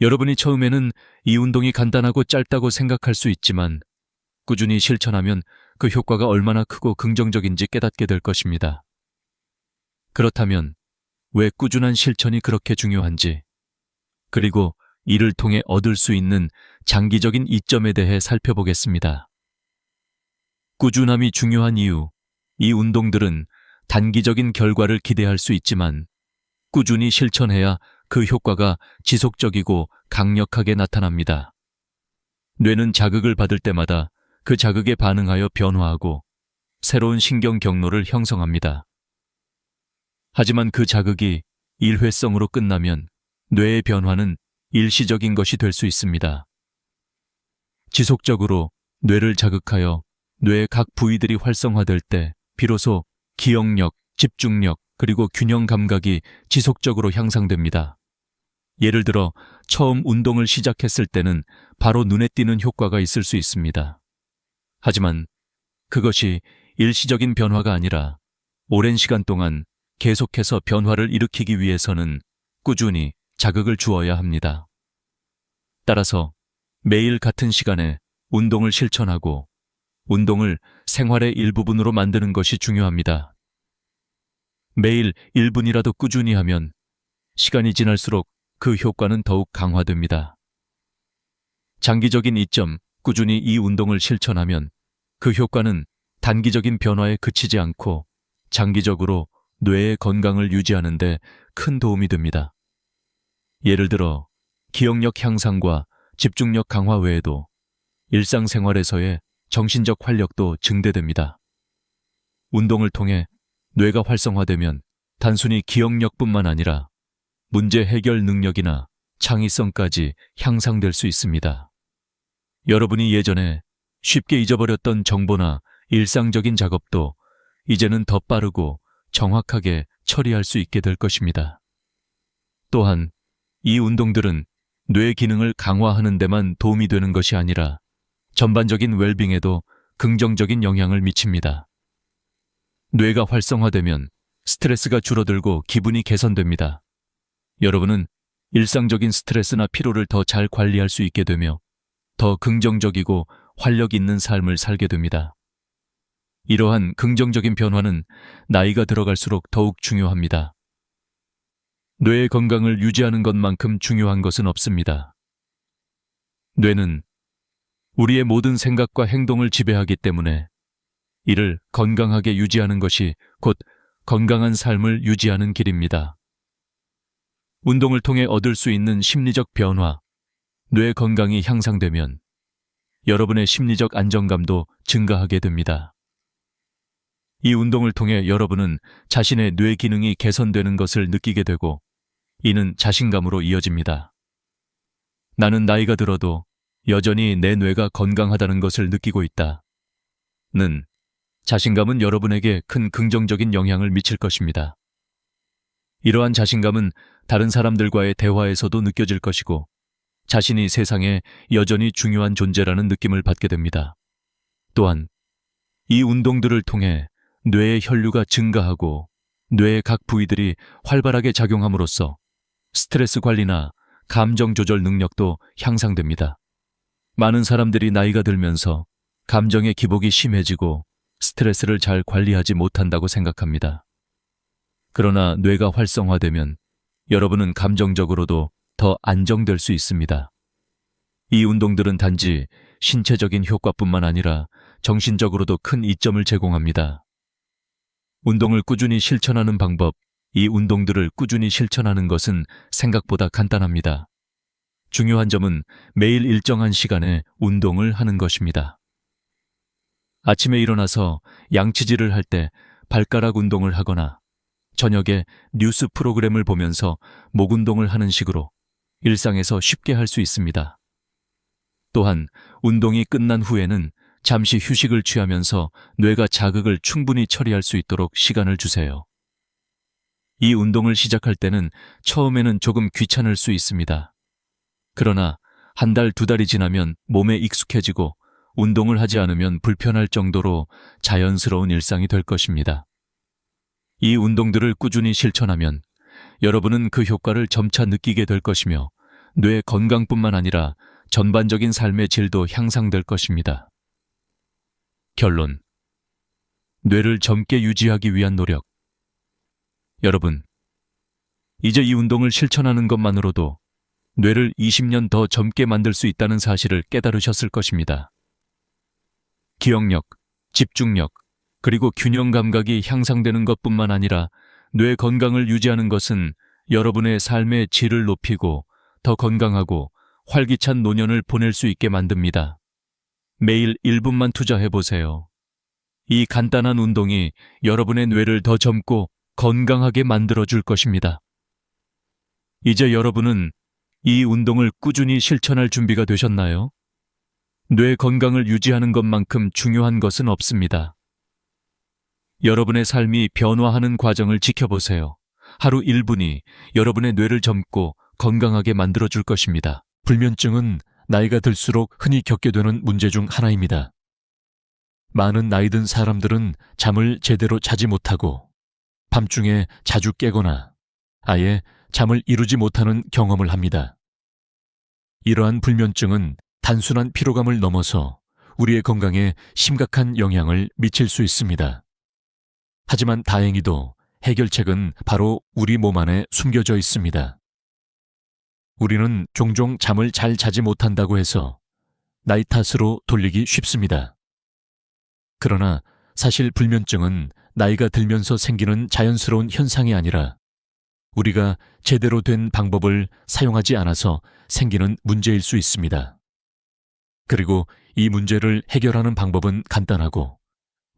여러분이 처음에는 이 운동이 간단하고 짧다고 생각할 수 있지만 꾸준히 실천하면 그 효과가 얼마나 크고 긍정적인지 깨닫게 될 것입니다. 그렇다면 왜 꾸준한 실천이 그렇게 중요한지, 그리고 이를 통해 얻을 수 있는 장기적인 이점에 대해 살펴보겠습니다. 꾸준함이 중요한 이유, 이 운동들은 단기적인 결과를 기대할 수 있지만 꾸준히 실천해야 그 효과가 지속적이고 강력하게 나타납니다. 뇌는 자극을 받을 때마다 그 자극에 반응하여 변화하고 새로운 신경 경로를 형성합니다. 하지만 그 자극이 일회성으로 끝나면 뇌의 변화는 일시적인 것이 될 수 있습니다. 지속적으로 뇌를 자극하여 뇌의 각 부위들이 활성화될 때 비로소 기억력, 집중력, 그리고 균형 감각이 지속적으로 향상됩니다. 예를 들어 처음 운동을 시작했을 때는 바로 눈에 띄는 효과가 있을 수 있습니다. 하지만 그것이 일시적인 변화가 아니라 오랜 시간 동안 계속해서 변화를 일으키기 위해서는 꾸준히 자극을 주어야 합니다. 따라서 매일 같은 시간에 운동을 실천하고 운동을 생활의 일부분으로 만드는 것이 중요합니다. 매일 1분이라도 꾸준히 하면 시간이 지날수록 그 효과는 더욱 강화됩니다. 장기적인 이점, 꾸준히 이 운동을 실천하면 그 효과는 단기적인 변화에 그치지 않고 장기적으로 뇌의 건강을 유지하는 데 큰 도움이 됩니다. 예를 들어 기억력 향상과 집중력 강화 외에도 일상생활에서의 정신적 활력도 증대됩니다. 운동을 통해 뇌가 활성화되면 단순히 기억력뿐만 아니라 문제 해결 능력이나 창의성까지 향상될 수 있습니다. 여러분이 예전에 쉽게 잊어버렸던 정보나 일상적인 작업도 이제는 더 빠르고 정확하게 처리할 수 있게 될 것입니다. 또한 이 운동들은 뇌 기능을 강화하는 데만 도움이 되는 것이 아니라 전반적인 웰빙에도 긍정적인 영향을 미칩니다. 뇌가 활성화되면 스트레스가 줄어들고 기분이 개선됩니다. 여러분은 일상적인 스트레스나 피로를 더 잘 관리할 수 있게 되며 더 긍정적이고 활력 있는 삶을 살게 됩니다. 이러한 긍정적인 변화는 나이가 들어갈수록 더욱 중요합니다. 뇌의 건강을 유지하는 것만큼 중요한 것은 없습니다. 뇌는 우리의 모든 생각과 행동을 지배하기 때문에 이를 건강하게 유지하는 것이 곧 건강한 삶을 유지하는 길입니다. 운동을 통해 얻을 수 있는 심리적 변화, 뇌 건강이 향상되면 여러분의 심리적 안정감도 증가하게 됩니다. 이 운동을 통해 여러분은 자신의 뇌 기능이 개선되는 것을 느끼게 되고 이는 자신감으로 이어집니다. 나는 나이가 들어도 여전히 내 뇌가 건강하다는 것을 느끼고 있다. 는 자신감은 여러분에게 큰 긍정적인 영향을 미칠 것입니다. 이러한 자신감은 다른 사람들과의 대화에서도 느껴질 것이고 자신이 세상에 여전히 중요한 존재라는 느낌을 받게 됩니다. 또한 이 운동들을 통해 뇌의 혈류가 증가하고 뇌의 각 부위들이 활발하게 작용함으로써 스트레스 관리나 감정 조절 능력도 향상됩니다. 많은 사람들이 나이가 들면서 감정의 기복이 심해지고 스트레스를 잘 관리하지 못한다고 생각합니다. 그러나 뇌가 활성화되면 여러분은 감정적으로도 더 안정될 수 있습니다. 이 운동들은 단지 신체적인 효과뿐만 아니라 정신적으로도 큰 이점을 제공합니다. 운동을 꾸준히 실천하는 방법, 이 운동들을 꾸준히 실천하는 것은 생각보다 간단합니다. 중요한 점은 매일 일정한 시간에 운동을 하는 것입니다. 아침에 일어나서 양치질을 할 때 발가락 운동을 하거나 저녁에 뉴스 프로그램을 보면서 목 운동을 하는 식으로 일상에서 쉽게 할 수 있습니다. 또한 운동이 끝난 후에는 잠시 휴식을 취하면서 뇌가 자극을 충분히 처리할 수 있도록 시간을 주세요. 이 운동을 시작할 때는 처음에는 조금 귀찮을 수 있습니다. 그러나 한 달, 두 달이 지나면 몸에 익숙해지고 운동을 하지 않으면 불편할 정도로 자연스러운 일상이 될 것입니다. 이 운동들을 꾸준히 실천하면 여러분은 그 효과를 점차 느끼게 될 것이며 뇌 건강뿐만 아니라 전반적인 삶의 질도 향상될 것입니다. 결론. 뇌를 젊게 유지하기 위한 노력. 여러분, 이제 이 운동을 실천하는 것만으로도 뇌를 20년 더 젊게 만들 수 있다는 사실을 깨달으셨을 것입니다. 기억력, 집중력, 그리고 균형 감각이 향상되는 것뿐만 아니라 뇌 건강을 유지하는 것은 여러분의 삶의 질을 높이고 더 건강하고 활기찬 노년을 보낼 수 있게 만듭니다. 매일 1분만 투자해보세요. 이 간단한 운동이 여러분의 뇌를 더 젊고 건강하게 만들어줄 것입니다. 이제 여러분은 이 운동을 꾸준히 실천할 준비가 되셨나요? 뇌 건강을 유지하는 것만큼 중요한 것은 없습니다. 여러분의 삶이 변화하는 과정을 지켜보세요. 하루 1분이 여러분의 뇌를 젊고 건강하게 만들어줄 것입니다. 불면증은 나이가 들수록 흔히 겪게 되는 문제 중 하나입니다. 많은 나이 든 사람들은 잠을 제대로 자지 못하고 밤중에 자주 깨거나 아예 잠을 이루지 못하는 경험을 합니다. 이러한 불면증은 단순한 피로감을 넘어서 우리의 건강에 심각한 영향을 미칠 수 있습니다. 하지만 다행히도 해결책은 바로 우리 몸 안에 숨겨져 있습니다. 우리는 종종 잠을 잘 자지 못한다고 해서 나이 탓으로 돌리기 쉽습니다. 그러나 사실 불면증은 나이가 들면서 생기는 자연스러운 현상이 아니라 우리가 제대로 된 방법을 사용하지 않아서 생기는 문제일 수 있습니다. 그리고 이 문제를 해결하는 방법은 간단하고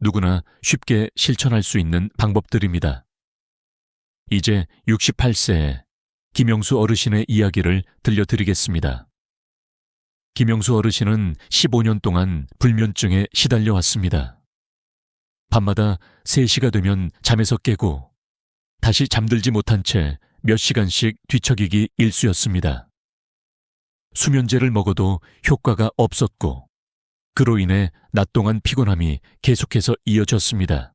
누구나 쉽게 실천할 수 있는 방법들입니다. 이제 68세의 김영수 어르신의 이야기를 들려드리겠습니다. 김영수 어르신은 15년 동안 불면증에 시달려 왔습니다. 밤마다 3시가 되면 잠에서 깨고 다시 잠들지 못한 채 몇 시간씩 뒤척이기 일쑤였습니다. 수면제를 먹어도 효과가 없었고 그로 인해 낮 동안 피곤함이 계속해서 이어졌습니다.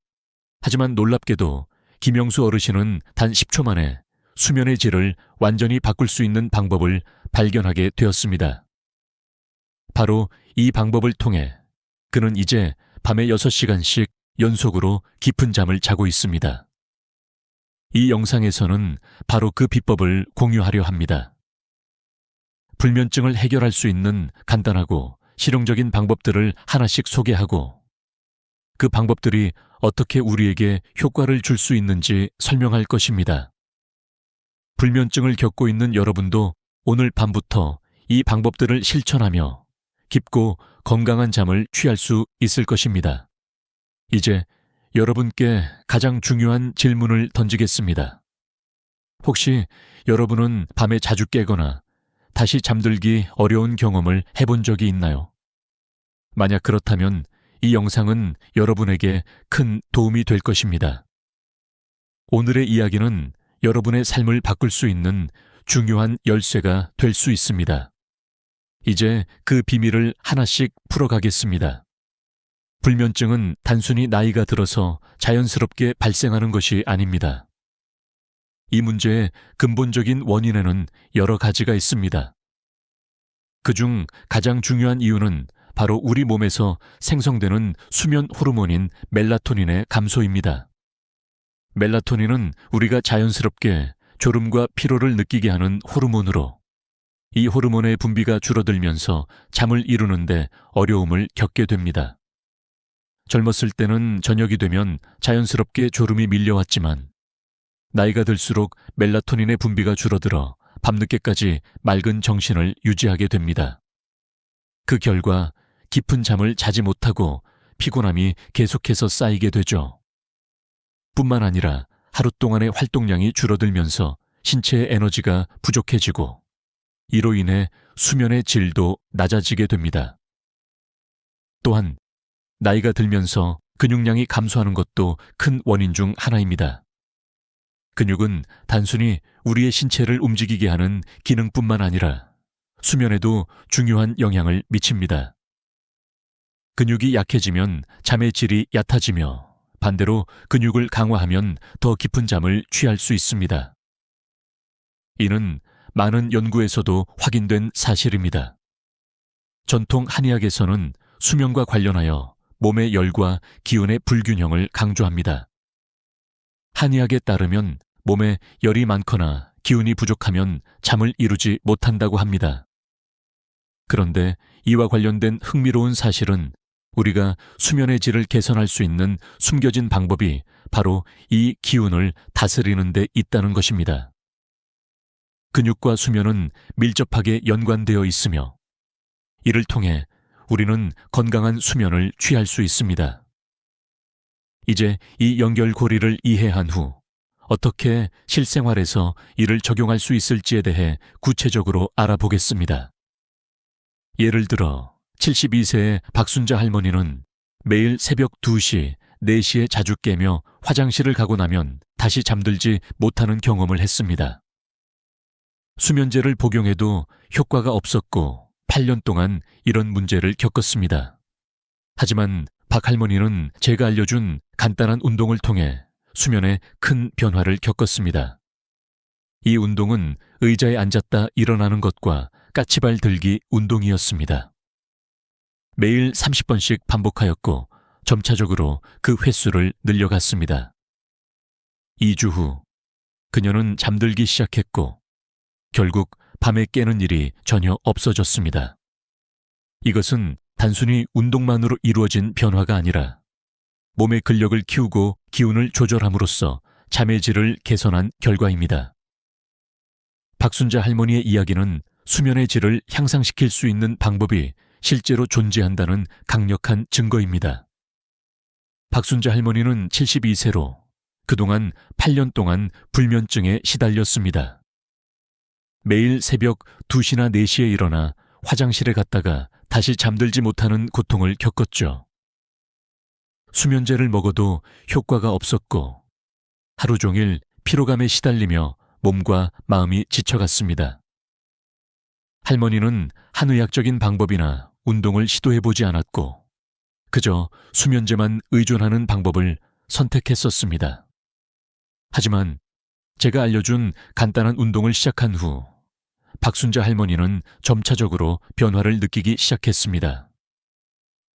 하지만 놀랍게도 김영수 어르신은 단 10초 만에 수면의 질을 완전히 바꿀 수 있는 방법을 발견하게 되었습니다. 바로 이 방법을 통해 그는 이제 밤에 6시간씩 연속으로 깊은 잠을 자고 있습니다. 이 영상에서는 바로 그 비법을 공유하려 합니다. 불면증을 해결할 수 있는 간단하고 실용적인 방법들을 하나씩 소개하고 그 방법들이 어떻게 우리에게 효과를 줄 수 있는지 설명할 것입니다. 불면증을 겪고 있는 여러분도 오늘 밤부터 이 방법들을 실천하며 깊고 건강한 잠을 취할 수 있을 것입니다. 이제 여러분께 가장 중요한 질문을 던지겠습니다. 혹시 여러분은 밤에 자주 깨거나 다시 잠들기 어려운 경험을 해본 적이 있나요? 만약 그렇다면 이 영상은 여러분에게 큰 도움이 될 것입니다. 오늘의 이야기는 여러분의 삶을 바꿀 수 있는 중요한 열쇠가 될 수 있습니다. 이제 그 비밀을 하나씩 풀어가겠습니다. 불면증은 단순히 나이가 들어서 자연스럽게 발생하는 것이 아닙니다. 이 문제의 근본적인 원인에는 여러 가지가 있습니다. 그중 가장 중요한 이유는 바로 우리 몸에서 생성되는 수면 호르몬인 멜라토닌의 감소입니다. 멜라토닌은 우리가 자연스럽게 졸음과 피로를 느끼게 하는 호르몬으로 이 호르몬의 분비가 줄어들면서 잠을 이루는데 어려움을 겪게 됩니다. 젊었을 때는 저녁이 되면 자연스럽게 졸음이 밀려왔지만 나이가 들수록 멜라토닌의 분비가 줄어들어 밤늦게까지 맑은 정신을 유지하게 됩니다. 그 결과 깊은 잠을 자지 못하고 피곤함이 계속해서 쌓이게 되죠. 뿐만 아니라 하루 동안의 활동량이 줄어들면서 신체의 에너지가 부족해지고 이로 인해 수면의 질도 낮아지게 됩니다. 또한 나이가 들면서 근육량이 감소하는 것도 큰 원인 중 하나입니다. 근육은 단순히 우리의 신체를 움직이게 하는 기능뿐만 아니라 수면에도 중요한 영향을 미칩니다. 근육이 약해지면 잠의 질이 얕아지며 반대로 근육을 강화하면 더 깊은 잠을 취할 수 있습니다. 이는 많은 연구에서도 확인된 사실입니다. 전통 한의학에서는 수면과 관련하여 몸의 열과 기운의 불균형을 강조합니다. 한의학에 따르면 몸에 열이 많거나 기운이 부족하면 잠을 이루지 못한다고 합니다. 그런데 이와 관련된 흥미로운 사실은 우리가 수면의 질을 개선할 수 있는 숨겨진 방법이 바로 이 기운을 다스리는 데 있다는 것입니다. 근육과 수면은 밀접하게 연관되어 있으며 이를 통해 우리는 건강한 수면을 취할 수 있습니다. 이제 이 연결고리를 이해한 후 어떻게 실생활에서 이를 적용할 수 있을지에 대해 구체적으로 알아보겠습니다. 예를 들어 72세의 박순자 할머니는 매일 새벽 2시, 4시에 자주 깨며 화장실을 가고 나면 다시 잠들지 못하는 경험을 했습니다. 수면제를 복용해도 효과가 없었고 8년 동안 이런 문제를 겪었습니다. 하지만 박 할머니는 제가 알려준 간단한 운동을 통해 수면에 큰 변화를 겪었습니다. 이 운동은 의자에 앉았다 일어나는 것과 까치발 들기 운동이었습니다. 매일 30번씩 반복하였고 점차적으로 그 횟수를 늘려갔습니다. 2주 후 그녀는 잠들기 시작했고 결국 밤에 깨는 일이 전혀 없어졌습니다. 이것은 단순히 운동만으로 이루어진 변화가 아니라 몸의 근력을 키우고 기운을 조절함으로써 잠의 질을 개선한 결과입니다. 박순자 할머니의 이야기는 수면의 질을 향상시킬 수 있는 방법이 실제로 존재한다는 강력한 증거입니다. 박순자 할머니는 72세로 그동안 8년 동안 불면증에 시달렸습니다. 매일 새벽 2시나 4시에 일어나 화장실에 갔다가 다시 잠들지 못하는 고통을 겪었죠. 수면제를 먹어도 효과가 없었고 하루 종일 피로감에 시달리며 몸과 마음이 지쳐갔습니다. 할머니는 한의학적인 방법이나 운동을 시도해보지 않았고 그저 수면제만 의존하는 방법을 선택했었습니다. 하지만 제가 알려준 간단한 운동을 시작한 후 박순자 할머니는 점차적으로 변화를 느끼기 시작했습니다.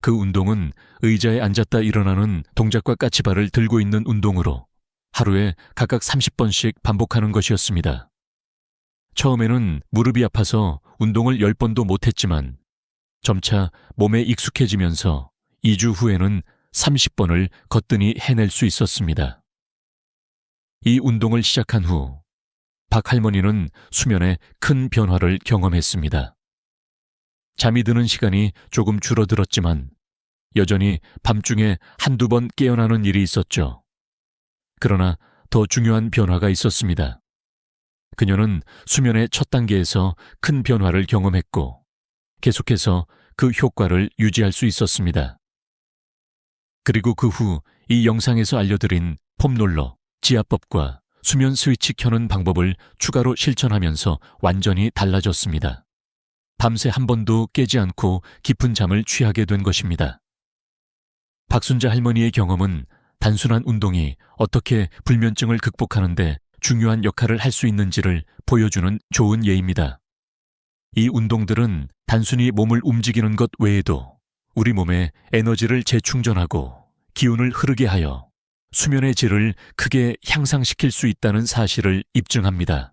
그 운동은 의자에 앉았다 일어나는 동작과 까치발을 들고 있는 운동으로 하루에 각각 30번씩 반복하는 것이었습니다. 처음에는 무릎이 아파서 운동을 10번도 못했지만 점차 몸에 익숙해지면서 2주 후에는 30번을 거뜬히 해낼 수 있었습니다. 이 운동을 시작한 후 박 할머니는 수면에 큰 변화를 경험했습니다. 잠이 드는 시간이 조금 줄어들었지만 여전히 밤중에 한두 번 깨어나는 일이 있었죠. 그러나 더 중요한 변화가 있었습니다. 그녀는 수면의 첫 단계에서 큰 변화를 경험했고 계속해서 그 효과를 유지할 수 있었습니다. 그리고 그 후 이 영상에서 알려드린 폼롤러, 지압법과 수면 스위치 켜는 방법을 추가로 실천하면서 완전히 달라졌습니다. 밤새 한 번도 깨지 않고 깊은 잠을 취하게 된 것입니다. 박순자 할머니의 경험은 단순한 운동이 어떻게 불면증을 극복하는데 중요한 역할을 할 수 있는지를 보여주는 좋은 예입니다. 이 운동들은 단순히 몸을 움직이는 것 외에도 우리 몸에 에너지를 재충전하고 기운을 흐르게 하여 수면의 질을 크게 향상시킬 수 있다는 사실을 입증합니다.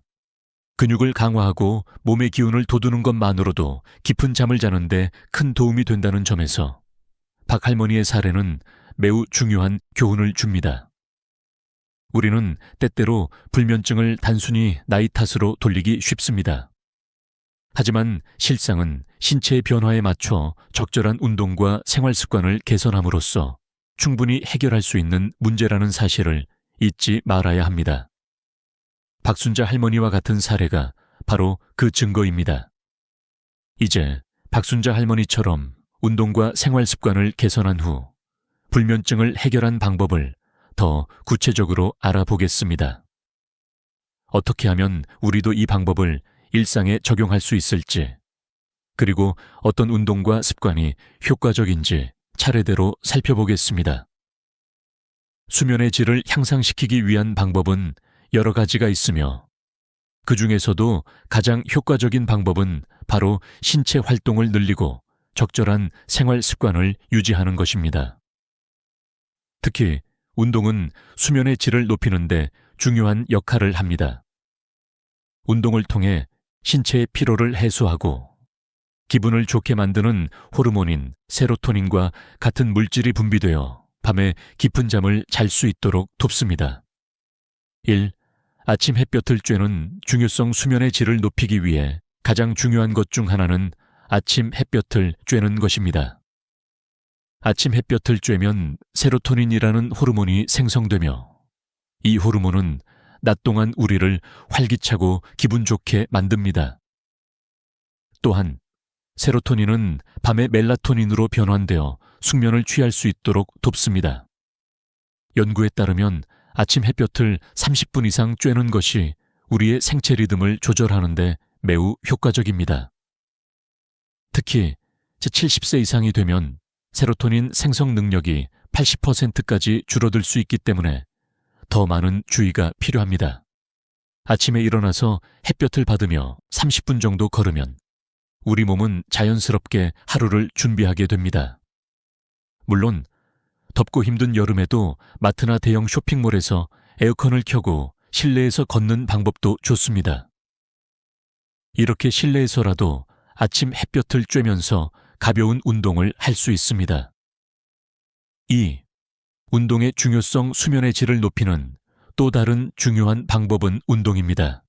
근육을 강화하고 몸의 기운을 돋우는 것만으로도 깊은 잠을 자는데 큰 도움이 된다는 점에서 박 할머니의 사례는 매우 중요한 교훈을 줍니다. 우리는 때때로 불면증을 단순히 나이 탓으로 돌리기 쉽습니다. 하지만 실상은 신체의 변화에 맞춰 적절한 운동과 생활 습관을 개선함으로써 충분히 해결할 수 있는 문제라는 사실을 잊지 말아야 합니다. 박순자 할머니와 같은 사례가 바로 그 증거입니다. 이제 박순자 할머니처럼 운동과 생활 습관을 개선한 후 불면증을 해결한 방법을 더 구체적으로 알아보겠습니다. 어떻게 하면 우리도 이 방법을 일상에 적용할 수 있을지, 그리고 어떤 운동과 습관이 효과적인지 차례대로 살펴보겠습니다. 수면의 질을 향상시키기 위한 방법은 여러 가지가 있으며 그 중에서도 가장 효과적인 방법은 바로 신체 활동을 늘리고 적절한 생활 습관을 유지하는 것입니다. 특히 운동은 수면의 질을 높이는 데 중요한 역할을 합니다. 운동을 통해 신체의 피로를 해소하고 기분을 좋게 만드는 호르몬인 세로토닌과 같은 물질이 분비되어 밤에 깊은 잠을 잘 수 있도록 돕습니다. 1. 아침 햇볕을 쬐는 중요성 수면의 질을 높이기 위해 가장 중요한 것 중 하나는 아침 햇볕을 쬐는 것입니다. 아침 햇볕을 쬐면 세로토닌이라는 호르몬이 생성되며 이 호르몬은 낮 동안 우리를 활기차고 기분 좋게 만듭니다. 또한 세로토닌은 밤에 멜라토닌으로 변환되어 숙면을 취할 수 있도록 돕습니다. 연구에 따르면 아침 햇볕을 30분 이상 쬐는 것이 우리의 생체 리듬을 조절하는 데 매우 효과적입니다. 특히 70세 이상이 되면 세로토닌 생성 능력이 80%까지 줄어들 수 있기 때문에 더 많은 주의가 필요합니다. 아침에 일어나서 햇볕을 받으며 30분 정도 걸으면 우리 몸은 자연스럽게 하루를 준비하게 됩니다. 물론 덥고 힘든 여름에도 마트나 대형 쇼핑몰에서 에어컨을 켜고 실내에서 걷는 방법도 좋습니다. 이렇게 실내에서라도 아침 햇볕을 쬐면서 가벼운 운동을 할 수 있습니다. 2. 운동의 중요성 수면의 질을 높이는 또 다른 중요한 방법은 운동입니다.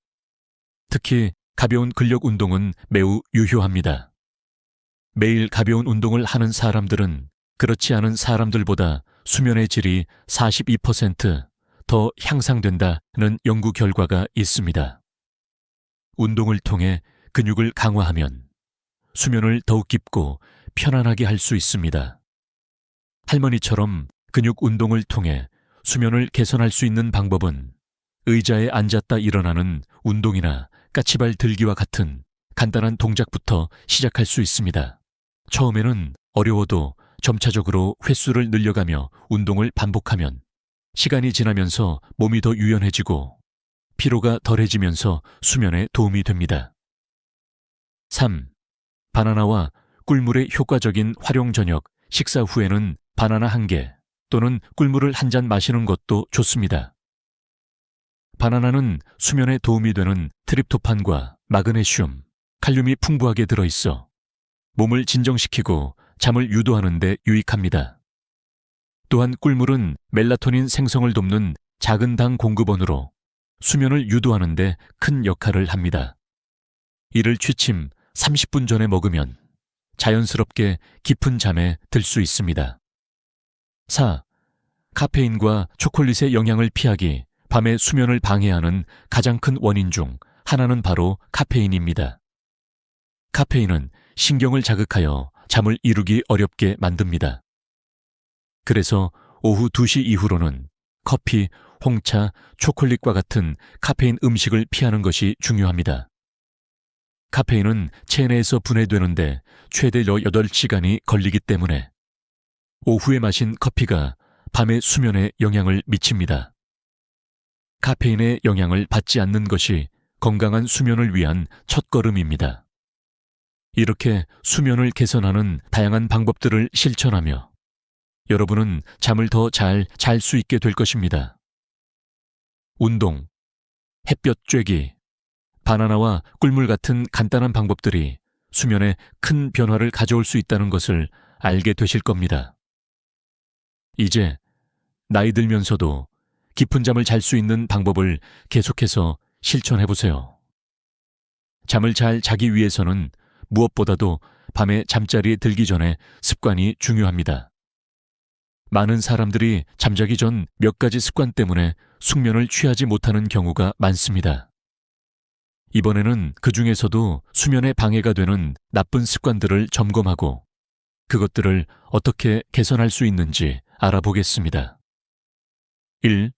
특히 가벼운 근력 운동은 매우 유효합니다. 매일 가벼운 운동을 하는 사람들은 그렇지 않은 사람들보다 수면의 질이 42% 향상된다는 연구 결과가 있습니다. 운동을 통해 근육을 강화하면 수면을 더욱 깊고 편안하게 할 수 있습니다. 할머니처럼 근육 운동을 통해 수면을 개선할 수 있는 방법은 의자에 앉았다 일어나는 운동이나 까치발 들기와 같은 간단한 동작부터 시작할 수 있습니다. 처음에는 어려워도 점차적으로 횟수를 늘려가며 운동을 반복하면 시간이 지나면서 몸이 더 유연해지고 피로가 덜해지면서 수면에 도움이 됩니다. 3. 바나나와 꿀물의 효과적인 활용. 저녁 식사 후에는 바나나 1개 또는 꿀물을 한 잔 마시는 것도 좋습니다. 바나나는 수면에 도움이 되는 트립토판과 마그네슘, 칼륨이 풍부하게 들어있어 몸을 진정시키고 잠을 유도하는 데 유익합니다. 또한 꿀물은 멜라토닌 생성을 돕는 작은 당 공급원으로 수면을 유도하는 데 큰 역할을 합니다. 이를 취침 30분 전에 먹으면 자연스럽게 깊은 잠에 들 수 있습니다. 4. 카페인과 초콜릿의 영향을 피하기. 밤에 수면을 방해하는 가장 큰 원인 중 하나는 바로 카페인입니다. 카페인은 신경을 자극하여 잠을 이루기 어렵게 만듭니다. 그래서 오후 2시 이후로는 커피, 홍차, 초콜릿과 같은 카페인 음식을 피하는 것이 중요합니다. 카페인은 체내에서 분해되는데 최대 8시간이 걸리기 때문에 오후에 마신 커피가 밤의 수면에 영향을 미칩니다. 카페인의 영향을 받지 않는 것이 건강한 수면을 위한 첫걸음입니다. 이렇게 수면을 개선하는 다양한 방법들을 실천하며 여러분은 잠을 더 잘 잘 수 있게 될 것입니다. 운동, 햇볕 쬐기, 바나나와 꿀물 같은 간단한 방법들이 수면에 큰 변화를 가져올 수 있다는 것을 알게 되실 겁니다. 이제 나이 들면서도 깊은 잠을 잘 수 있는 방법을 계속해서 실천해 보세요. 잠을 잘 자기 위해서는 무엇보다도 밤에 잠자리에 들기 전에 습관이 중요합니다. 많은 사람들이 잠자기 전 몇 가지 습관 때문에 숙면을 취하지 못하는 경우가 많습니다. 이번에는 그 중에서도 수면에 방해가 되는 나쁜 습관들을 점검하고 그것들을 어떻게 개선할 수 있는지 알아보겠습니다. 1.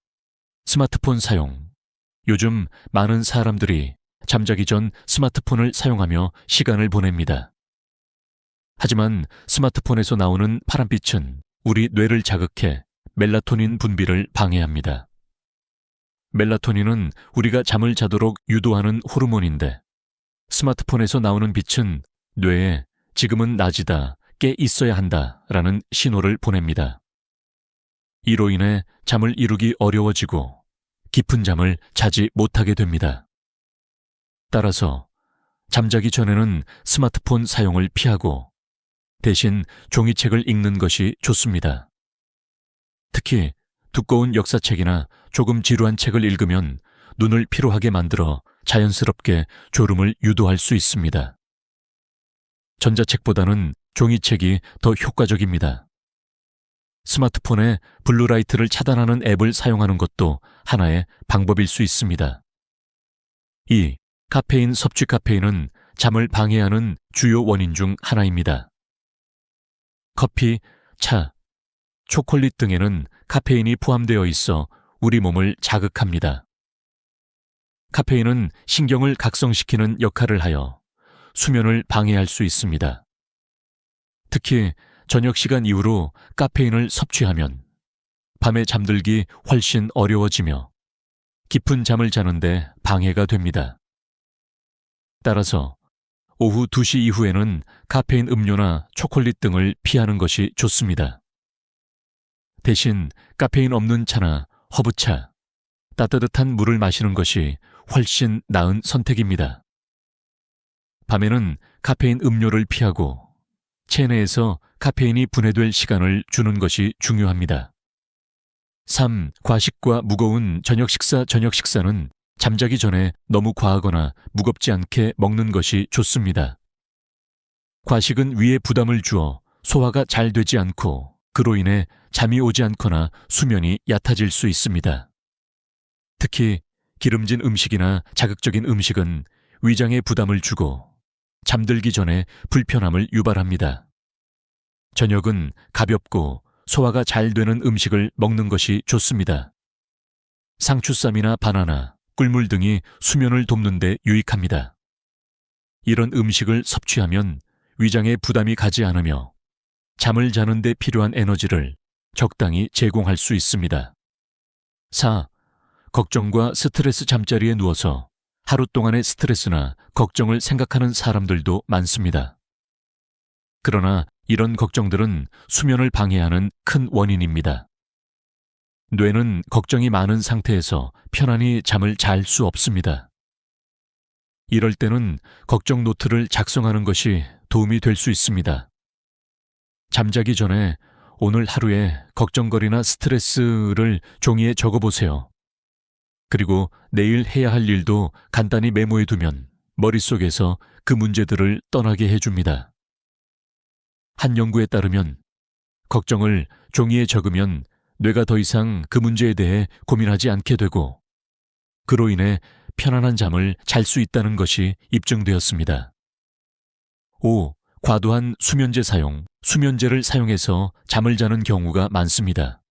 스마트폰 사용. 요즘 많은 사람들이 잠자기 전 스마트폰을 사용하며 시간을 보냅니다. 하지만 스마트폰에서 나오는 파란빛은 우리 뇌를 자극해 멜라토닌 분비를 방해합니다. 멜라토닌은 우리가 잠을 자도록 유도하는 호르몬인데 스마트폰에서 나오는 빛은 뇌에 지금은 낮이다, 깨 있어야 한다라는 신호를 보냅니다. 이로 인해 잠을 이루기 어려워지고 깊은 잠을 자지 못하게 됩니다. 따라서 잠자기 전에는 스마트폰 사용을 피하고 대신 종이책을 읽는 것이 좋습니다. 특히 두꺼운 역사책이나 조금 지루한 책을 읽으면 눈을 피로하게 만들어 자연스럽게 졸음을 유도할 수 있습니다. 전자책보다는 종이책이 더 효과적입니다. 스마트폰에 블루라이트를 차단하는 앱을 사용하는 것도 하나의 방법일 수 있습니다. 2. 카페인 섭취. 카페인은 잠을 방해하는 주요 원인 중 하나입니다. 커피, 차, 초콜릿 등에는 카페인이 포함되어 있어 우리 몸을 자극합니다. 카페인은 신경을 각성시키는 역할을 하여 수면을 방해할 수 있습니다. 특히 저녁 시간 이후로 카페인을 섭취하면 밤에 잠들기 훨씬 어려워지며 깊은 잠을 자는데 방해가 됩니다. 따라서 오후 2시 이후에는 카페인 음료나 초콜릿 등을 피하는 것이 좋습니다. 대신 카페인 없는 차나 허브차, 따뜻한 물을 마시는 것이 훨씬 나은 선택입니다. 밤에는 카페인 음료를 피하고 체내에서 카페인이 분해될 시간을 주는 것이 중요합니다. 3. 과식과 무거운 저녁 식사. 저녁 식사는 잠자기 전에 너무 과하거나 무겁지 않게 먹는 것이 좋습니다. 과식은 위에 부담을 주어 소화가 잘 되지 않고 그로 인해 잠이 오지 않거나 수면이 얕아질 수 있습니다. 특히 기름진 음식이나 자극적인 음식은 위장에 부담을 주고 잠들기 전에 불편함을 유발합니다. 저녁은 가볍고 소화가 잘 되는 음식을 먹는 것이 좋습니다. 상추쌈이나 바나나, 꿀물 등이 수면을 돕는 데 유익합니다. 이런 음식을 섭취하면 위장에 부담이 가지 않으며 잠을 자는 데 필요한 에너지를 적당히 제공할 수 있습니다. 4. 걱정과 스트레스 잠자리에 누워서 하루 동안의 스트레스나 걱정을 생각하는 사람들도 많습니다. 그러나 이런 걱정들은 수면을 방해하는 큰 원인입니다. 뇌는 걱정이 많은 상태에서 편안히 잠을 잘 수 없습니다. 이럴 때는 걱정 노트를 작성하는 것이 도움이 될 수 있습니다. 잠자기 전에 오늘 하루의 걱정거리나 스트레스를 종이에 적어보세요. 그리고 내일 해야 할 일도 간단히 메모해 두면 머릿속에서 그 문제들을 떠나게 해줍니다. 한 연구에 따르면 걱정을 종이에 적으면 뇌가 더 이상 그 문제에 대해 고민하지 않게 되고 그로 인해 편안한 잠을 잘 수 있다는 것이 입증되었습니다. 5. 과도한 수면제 사용, 수면제를 사용해서 잠을 자는 경우가 많습니다.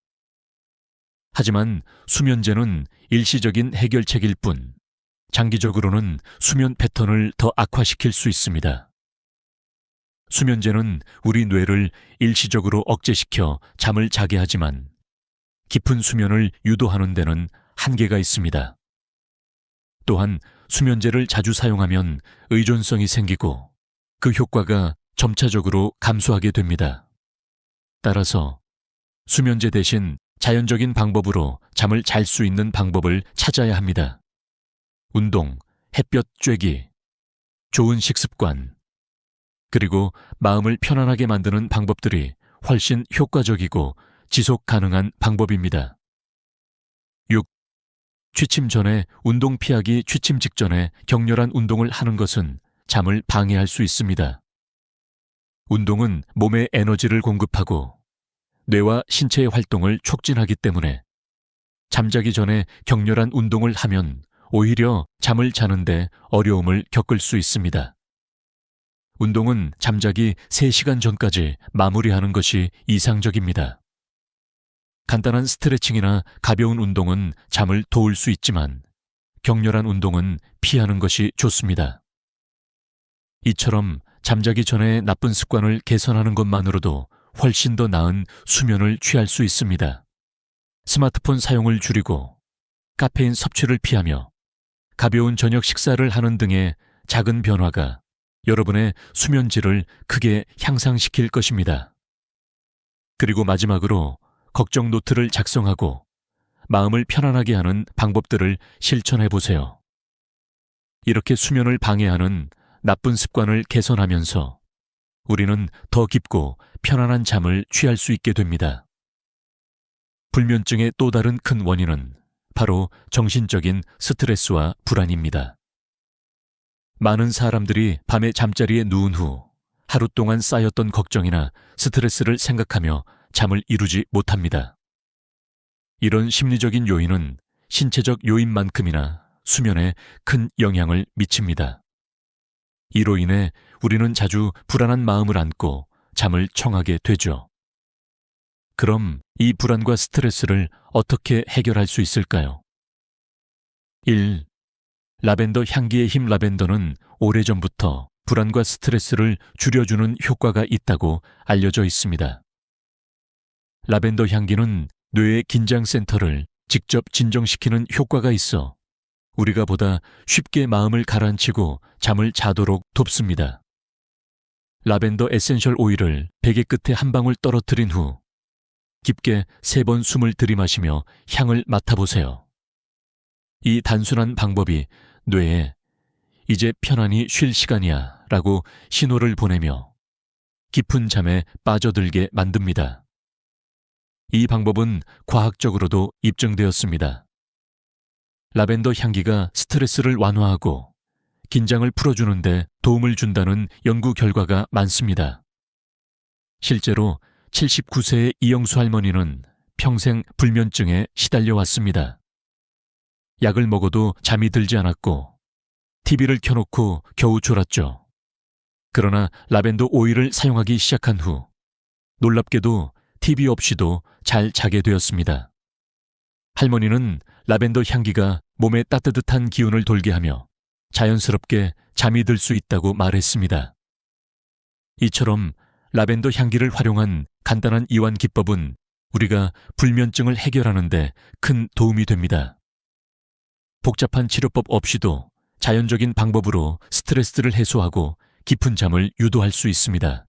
하지만 수면제는 일시적인 해결책일 뿐 장기적으로는 수면 패턴을 더 악화시킬 수 있습니다. 수면제는 우리 뇌를 일시적으로 억제시켜 잠을 자게 하지만 깊은 수면을 유도하는 데는 한계가 있습니다. 또한 수면제를 자주 사용하면 의존성이 생기고 그 효과가 점차적으로 감소하게 됩니다. 따라서 수면제 대신 자연적인 방법으로 잠을 잘 수 있는 방법을 찾아야 합니다. 운동, 햇볕 쬐기, 좋은 식습관, 그리고 마음을 편안하게 만드는 방법들이 훨씬 효과적이고 지속 가능한 방법입니다. 6. 취침 전에 운동 피하기. 취침 직전에 격렬한 운동을 하는 것은 잠을 방해할 수 있습니다. 운동은 몸에 에너지를 공급하고 뇌와 신체의 활동을 촉진하기 때문에 잠자기 전에 격렬한 운동을 하면 오히려 잠을 자는데 어려움을 겪을 수 있습니다. 운동은 잠자기 3시간 전까지 마무리하는 것이 이상적입니다. 간단한 스트레칭이나 가벼운 운동은 잠을 도울 수 있지만 격렬한 운동은 피하는 것이 좋습니다. 이처럼 잠자기 전에 나쁜 습관을 개선하는 것만으로도 훨씬 더 나은 수면을 취할 수 있습니다. 스마트폰 사용을 줄이고 카페인 섭취를 피하며 가벼운 저녁 식사를 하는 등의 작은 변화가 여러분의 수면 질을 크게 향상시킬 것입니다. 그리고 마지막으로 걱정 노트를 작성하고 마음을 편안하게 하는 방법들을 실천해 보세요. 이렇게 수면을 방해하는 나쁜 습관을 개선하면서 우리는 더 깊고 편안한 잠을 취할 수 있게 됩니다. 불면증의 또 다른 큰 원인은 바로 정신적인 스트레스와 불안입니다. 많은 사람들이 밤에 잠자리에 누운 후 하루 동안 쌓였던 걱정이나 스트레스를 생각하며 잠을 이루지 못합니다. 이런 심리적인 요인은 신체적 요인만큼이나 수면에 큰 영향을 미칩니다. 이로 인해 우리는 자주 불안한 마음을 안고 잠을 청하게 되죠. 그럼 이 불안과 스트레스를 어떻게 해결할 수 있을까요? 1. 라벤더 향기의 힘. 라벤더는 오래전부터 불안과 스트레스를 줄여주는 효과가 있다고 알려져 있습니다. 라벤더 향기는 뇌의 긴장센터를 직접 진정시키는 효과가 있어 우리가 보다 쉽게 마음을 가라앉히고 잠을 자도록 돕습니다. 라벤더 에센셜 오일을 베개 끝에 한 방울 떨어뜨린 후 깊게 3번 숨을 들이마시며 향을 맡아보세요. 이 단순한 방법이 뇌에 이제 편안히 쉴 시간이야 라고 신호를 보내며 깊은 잠에 빠져들게 만듭니다. 이 방법은 과학적으로도 입증되었습니다. 라벤더 향기가 스트레스를 완화하고 긴장을 풀어주는데 도움을 준다는 연구 결과가 많습니다. 실제로 79세의 이영수 할머니는 평생 불면증에 시달려 왔습니다. 약을 먹어도 잠이 들지 않았고 TV를 켜놓고 겨우 졸았죠. 그러나 라벤더 오일을 사용하기 시작한 후 놀랍게도 TV 없이도 잘 자게 되었습니다. 할머니는 라벤더 향기가 몸에 따뜻한 기운을 돌게 하며 자연스럽게 잠이 들 수 있다고 말했습니다. 이처럼 라벤더 향기를 활용한 간단한 이완 기법은 우리가 불면증을 해결하는 데 큰 도움이 됩니다. 복잡한 치료법 없이도 자연적인 방법으로 스트레스를 해소하고 깊은 잠을 유도할 수 있습니다.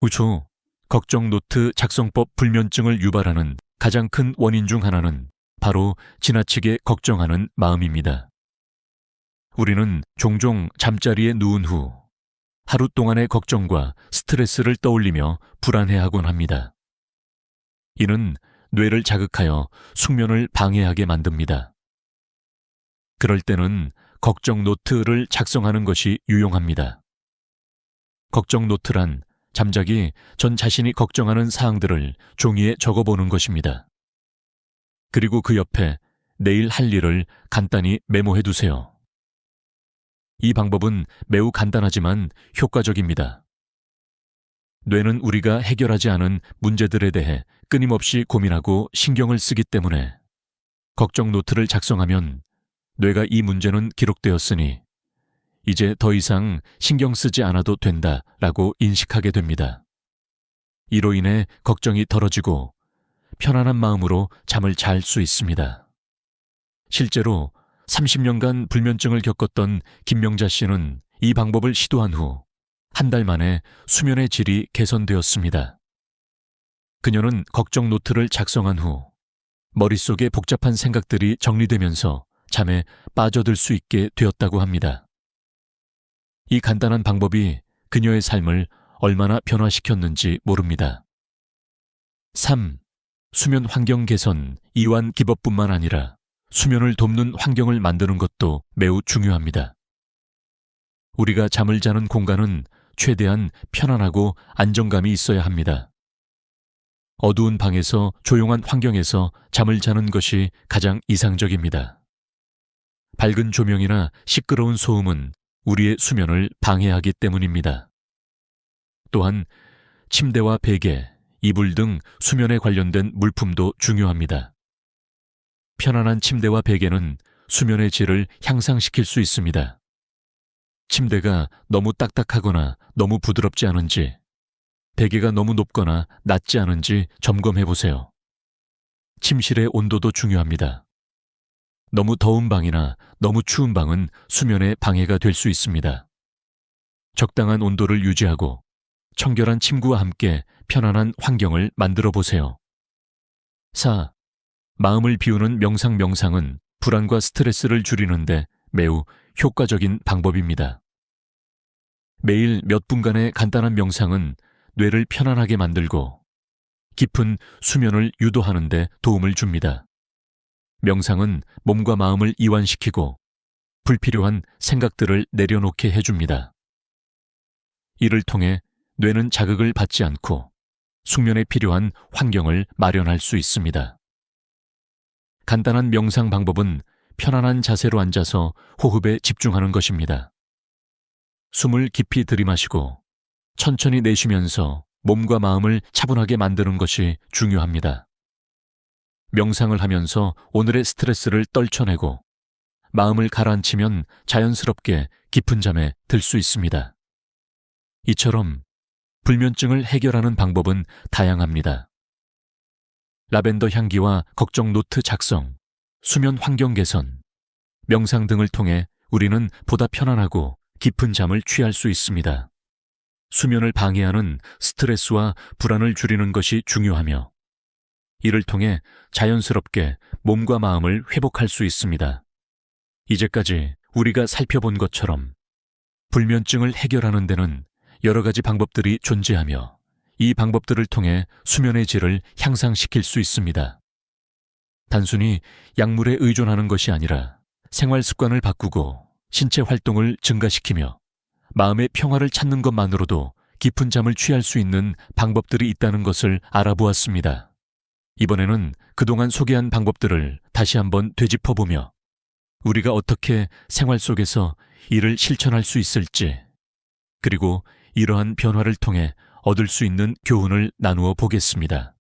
우초, 걱정 노트 작성법 불면증을 유발하는 가장 큰 원인 중 하나는 바로 지나치게 걱정하는 마음입니다. 우리는 종종 잠자리에 누운 후 하루 동안의 걱정과 스트레스를 떠올리며 불안해하곤 합니다. 이는 뇌를 자극하여 숙면을 방해하게 만듭니다. 그럴 때는 걱정 노트를 작성하는 것이 유용합니다. 걱정 노트란 잠자기 전 자신이 걱정하는 사항들을 종이에 적어보는 것입니다. 그리고 그 옆에 내일 할 일을 간단히 메모해 두세요. 이 방법은 매우 간단하지만 효과적입니다. 뇌는 우리가 해결하지 않은 문제들에 대해 끊임없이 고민하고 신경을 쓰기 때문에 걱정 노트를 작성하면 뇌가 이 문제는 기록되었으니 이제 더 이상 신경 쓰지 않아도 된다라고 인식하게 됩니다. 이로 인해 걱정이 덜어지고 편안한 마음으로 잠을 잘 수 있습니다. 실제로 30년간 불면증을 겪었던 김명자 씨는 이 방법을 시도한 후 한 달 만에 수면의 질이 개선되었습니다. 그녀는 걱정 노트를 작성한 후 머릿속에 복잡한 생각들이 정리되면서 잠에 빠져들 수 있게 되었다고 합니다. 이 간단한 방법이 그녀의 삶을 얼마나 변화시켰는지 모릅니다. 3. 수면 환경 개선, 이완 기법뿐만 아니라 수면을 돕는 환경을 만드는 것도 매우 중요합니다. 우리가 잠을 자는 공간은 최대한 편안하고 안정감이 있어야 합니다. 어두운 방에서 조용한 환경에서 잠을 자는 것이 가장 이상적입니다. 밝은 조명이나 시끄러운 소음은 우리의 수면을 방해하기 때문입니다. 또한 침대와 베개, 이불 등 수면에 관련된 물품도 중요합니다. 편안한 침대와 베개는 수면의 질을 향상시킬 수 있습니다. 침대가 너무 딱딱하거나 너무 부드럽지 않은지, 베개가 너무 높거나 낮지 않은지 점검해 보세요. 침실의 온도도 중요합니다. 너무 더운 방이나 너무 추운 방은 수면에 방해가 될 수 있습니다. 적당한 온도를 유지하고 청결한 침구와 함께 편안한 환경을 만들어 보세요. 4. 마음을 비우는 명상은 불안과 스트레스를 줄이는데 매우 효과적인 방법입니다. 매일 몇 분간의 간단한 명상은 뇌를 편안하게 만들고 깊은 수면을 유도하는 데 도움을 줍니다. 명상은 몸과 마음을 이완시키고 불필요한 생각들을 내려놓게 해줍니다. 이를 통해 뇌는 자극을 받지 않고 숙면에 필요한 환경을 마련할 수 있습니다. 간단한 명상 방법은 편안한 자세로 앉아서 호흡에 집중하는 것입니다. 숨을 깊이 들이마시고 천천히 내쉬면서 몸과 마음을 차분하게 만드는 것이 중요합니다. 명상을 하면서 오늘의 스트레스를 떨쳐내고 마음을 가라앉히면 자연스럽게 깊은 잠에 들 수 있습니다. 이처럼 불면증을 해결하는 방법은 다양합니다. 라벤더 향기와 걱정 노트 작성, 수면 환경 개선, 명상 등을 통해 우리는 보다 편안하고 깊은 잠을 취할 수 있습니다. 수면을 방해하는 스트레스와 불안을 줄이는 것이 중요하며 이를 통해 자연스럽게 몸과 마음을 회복할 수 있습니다. 이제까지 우리가 살펴본 것처럼 불면증을 해결하는 데는 여러 가지 방법들이 존재하며 이 방법들을 통해 수면의 질을 향상시킬 수 있습니다. 단순히 약물에 의존하는 것이 아니라 생활 습관을 바꾸고 신체 활동을 증가시키며 마음의 평화를 찾는 것만으로도 깊은 잠을 취할 수 있는 방법들이 있다는 것을 알아보았습니다. 이번에는 그동안 소개한 방법들을 다시 한번 되짚어보며 우리가 어떻게 생활 속에서 이를 실천할 수 있을지, 그리고 이러한 변화를 통해 얻을 수 있는 교훈을 나누어 보겠습니다.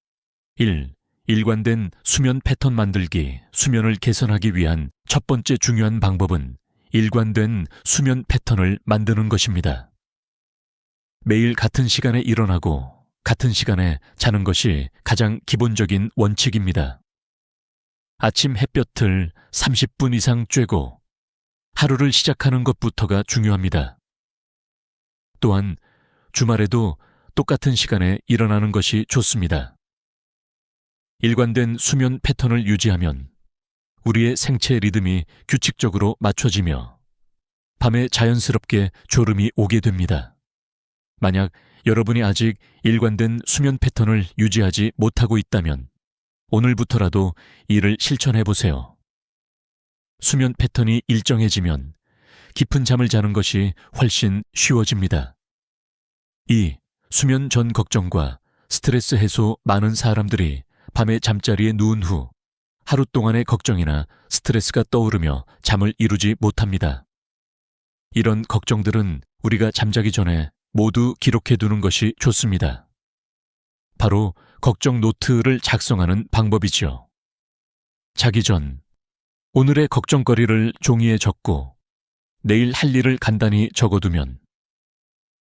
1. 일관된 수면 패턴 만들기, 수면을 개선하기 위한 첫 번째 중요한 방법은 일관된 수면 패턴을 만드는 것입니다. 매일 같은 시간에 일어나고 같은 시간에 자는 것이 가장 기본적인 원칙입니다. 아침 햇볕을 30분 이상 쬐고 하루를 시작하는 것부터가 중요합니다. 또한 주말에도 똑같은 시간에 일어나는 것이 좋습니다. 일관된 수면 패턴을 유지하면 우리의 생체 리듬이 규칙적으로 맞춰지며 밤에 자연스럽게 졸음이 오게 됩니다. 만약 여러분이 아직 일관된 수면 패턴을 유지하지 못하고 있다면 오늘부터라도 이를 실천해 보세요. 수면 패턴이 일정해지면 깊은 잠을 자는 것이 훨씬 쉬워집니다. 2. 수면 전 걱정과 스트레스 해소. 많은 사람들이 밤에 잠자리에 누운 후 하루 동안의 걱정이나 스트레스가 떠오르며 잠을 이루지 못합니다. 이런 걱정들은 우리가 잠자기 전에 모두 기록해 두는 것이 좋습니다. 바로 걱정 노트를 작성하는 방법이죠. 자기 전 오늘의 걱정거리를 종이에 적고 내일 할 일을 간단히 적어두면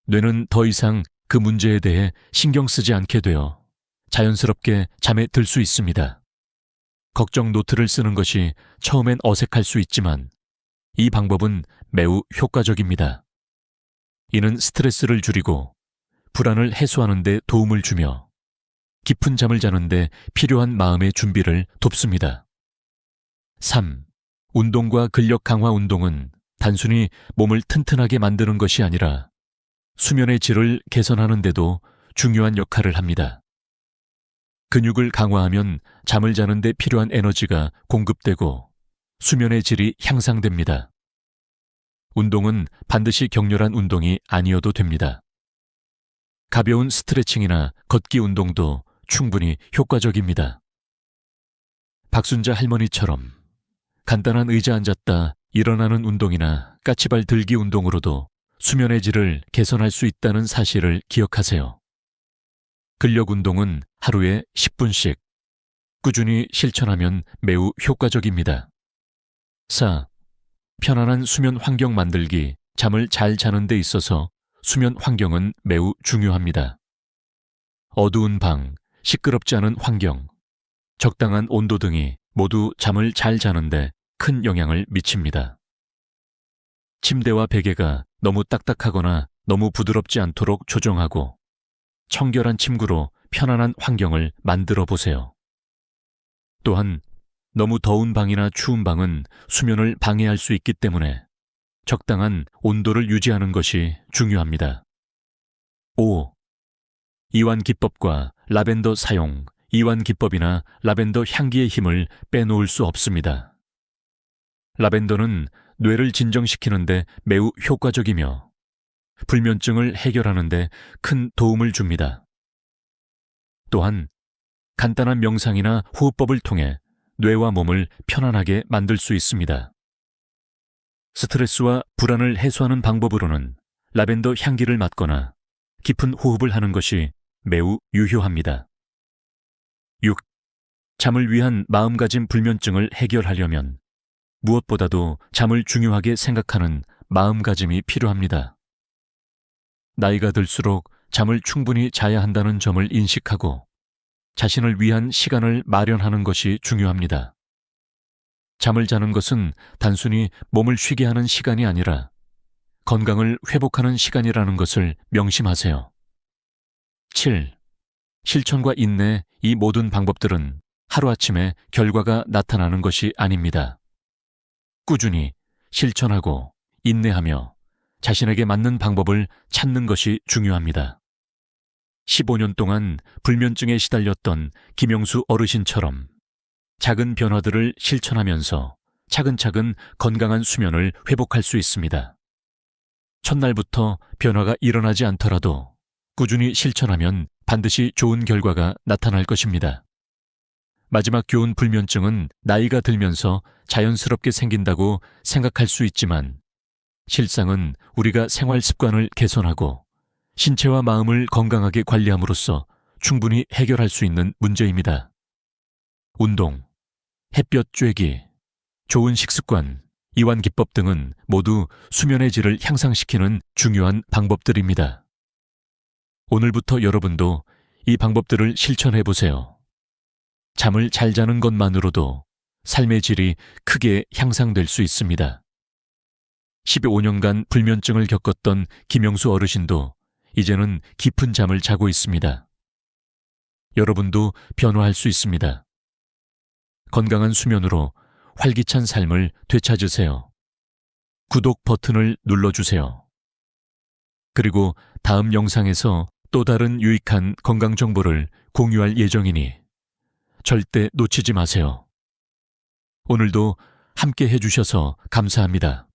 뇌는 더 이상 그 문제에 대해 신경 쓰지 않게 되어 자연스럽게 잠에 들 수 있습니다. 걱정 노트를 쓰는 것이 처음엔 어색할 수 있지만 이 방법은 매우 효과적입니다. 이는 스트레스를 줄이고 불안을 해소하는 데 도움을 주며 깊은 잠을 자는 데 필요한 마음의 준비를 돕습니다. 3. 운동과 근력 강화. 운동은 단순히 몸을 튼튼하게 만드는 것이 아니라 수면의 질을 개선하는 데도 중요한 역할을 합니다. 근육을 강화하면 잠을 자는 데 필요한 에너지가 공급되고 수면의 질이 향상됩니다. 운동은 반드시 격렬한 운동이 아니어도 됩니다. 가벼운 스트레칭이나 걷기 운동도 충분히 효과적입니다. 박순자 할머니처럼 간단한 의자 앉았다 일어나는 운동이나 까치발 들기 운동으로도 수면의 질을 개선할 수 있다는 사실을 기억하세요. 근력 운동은 하루에 10분씩 꾸준히 실천하면 매우 효과적입니다. 4. 편안한 수면 환경 만들기. 잠을 잘 자는 데 있어서 수면 환경은 매우 중요합니다. 어두운 방, 시끄럽지 않은 환경, 적당한 온도 등이 모두 잠을 잘 자는데 큰 영향을 미칩니다. 침대와 베개가 너무 딱딱하거나 너무 부드럽지 않도록 조정하고 청결한 침구로 편안한 환경을 만들어 보세요. 또한 너무 더운 방이나 추운 방은 수면을 방해할 수 있기 때문에 적당한 온도를 유지하는 것이 중요합니다. 5. 이완 기법과 라벤더 사용. 이완 기법이나 라벤더 향기의 힘을 빼놓을 수 없습니다. 라벤더는 뇌를 진정시키는데 매우 효과적이며 불면증을 해결하는데 큰 도움을 줍니다. 또한 간단한 명상이나 호흡법을 통해 뇌와 몸을 편안하게 만들 수 있습니다. 스트레스와 불안을 해소하는 방법으로는 라벤더 향기를 맡거나 깊은 호흡을 하는 것이 매우 유효합니다. 6. 잠을 위한 마음가짐. 불면증을 해결하려면 무엇보다도 잠을 중요하게 생각하는 마음가짐이 필요합니다. 나이가 들수록 잠을 충분히 자야 한다는 점을 인식하고 자신을 위한 시간을 마련하는 것이 중요합니다. 잠을 자는 것은 단순히 몸을 쉬게 하는 시간이 아니라 건강을 회복하는 시간이라는 것을 명심하세요. 7. 실천과 인내. 이 모든 방법들은 하루아침에 결과가 나타나는 것이 아닙니다. 꾸준히 실천하고 인내하며 자신에게 맞는 방법을 찾는 것이 중요합니다. 15년 동안 불면증에 시달렸던 김영수 어르신처럼 작은 변화들을 실천하면서 차근차근 건강한 수면을 회복할 수 있습니다. 첫날부터 변화가 일어나지 않더라도 꾸준히 실천하면 반드시 좋은 결과가 나타날 것입니다. 마지막 교훈. 불면증은 나이가 들면서 자연스럽게 생긴다고 생각할 수 있지만 실상은 우리가 생활 습관을 개선하고 신체와 마음을 건강하게 관리함으로써 충분히 해결할 수 있는 문제입니다. 운동, 햇볕 쬐기, 좋은 식습관, 이완 기법 등은 모두 수면의 질을 향상시키는 중요한 방법들입니다. 오늘부터 여러분도 이 방법들을 실천해 보세요. 잠을 잘 자는 것만으로도 삶의 질이 크게 향상될 수 있습니다. 15년간 불면증을 겪었던 김영수 어르신도 이제는 깊은 잠을 자고 있습니다. 여러분도 변화할 수 있습니다. 건강한 수면으로 활기찬 삶을 되찾으세요. 구독 버튼을 눌러주세요. 그리고 다음 영상에서 또 다른 유익한 건강 정보를 공유할 예정이니 절대 놓치지 마세요. 오늘도 함께 해주셔서 감사합니다.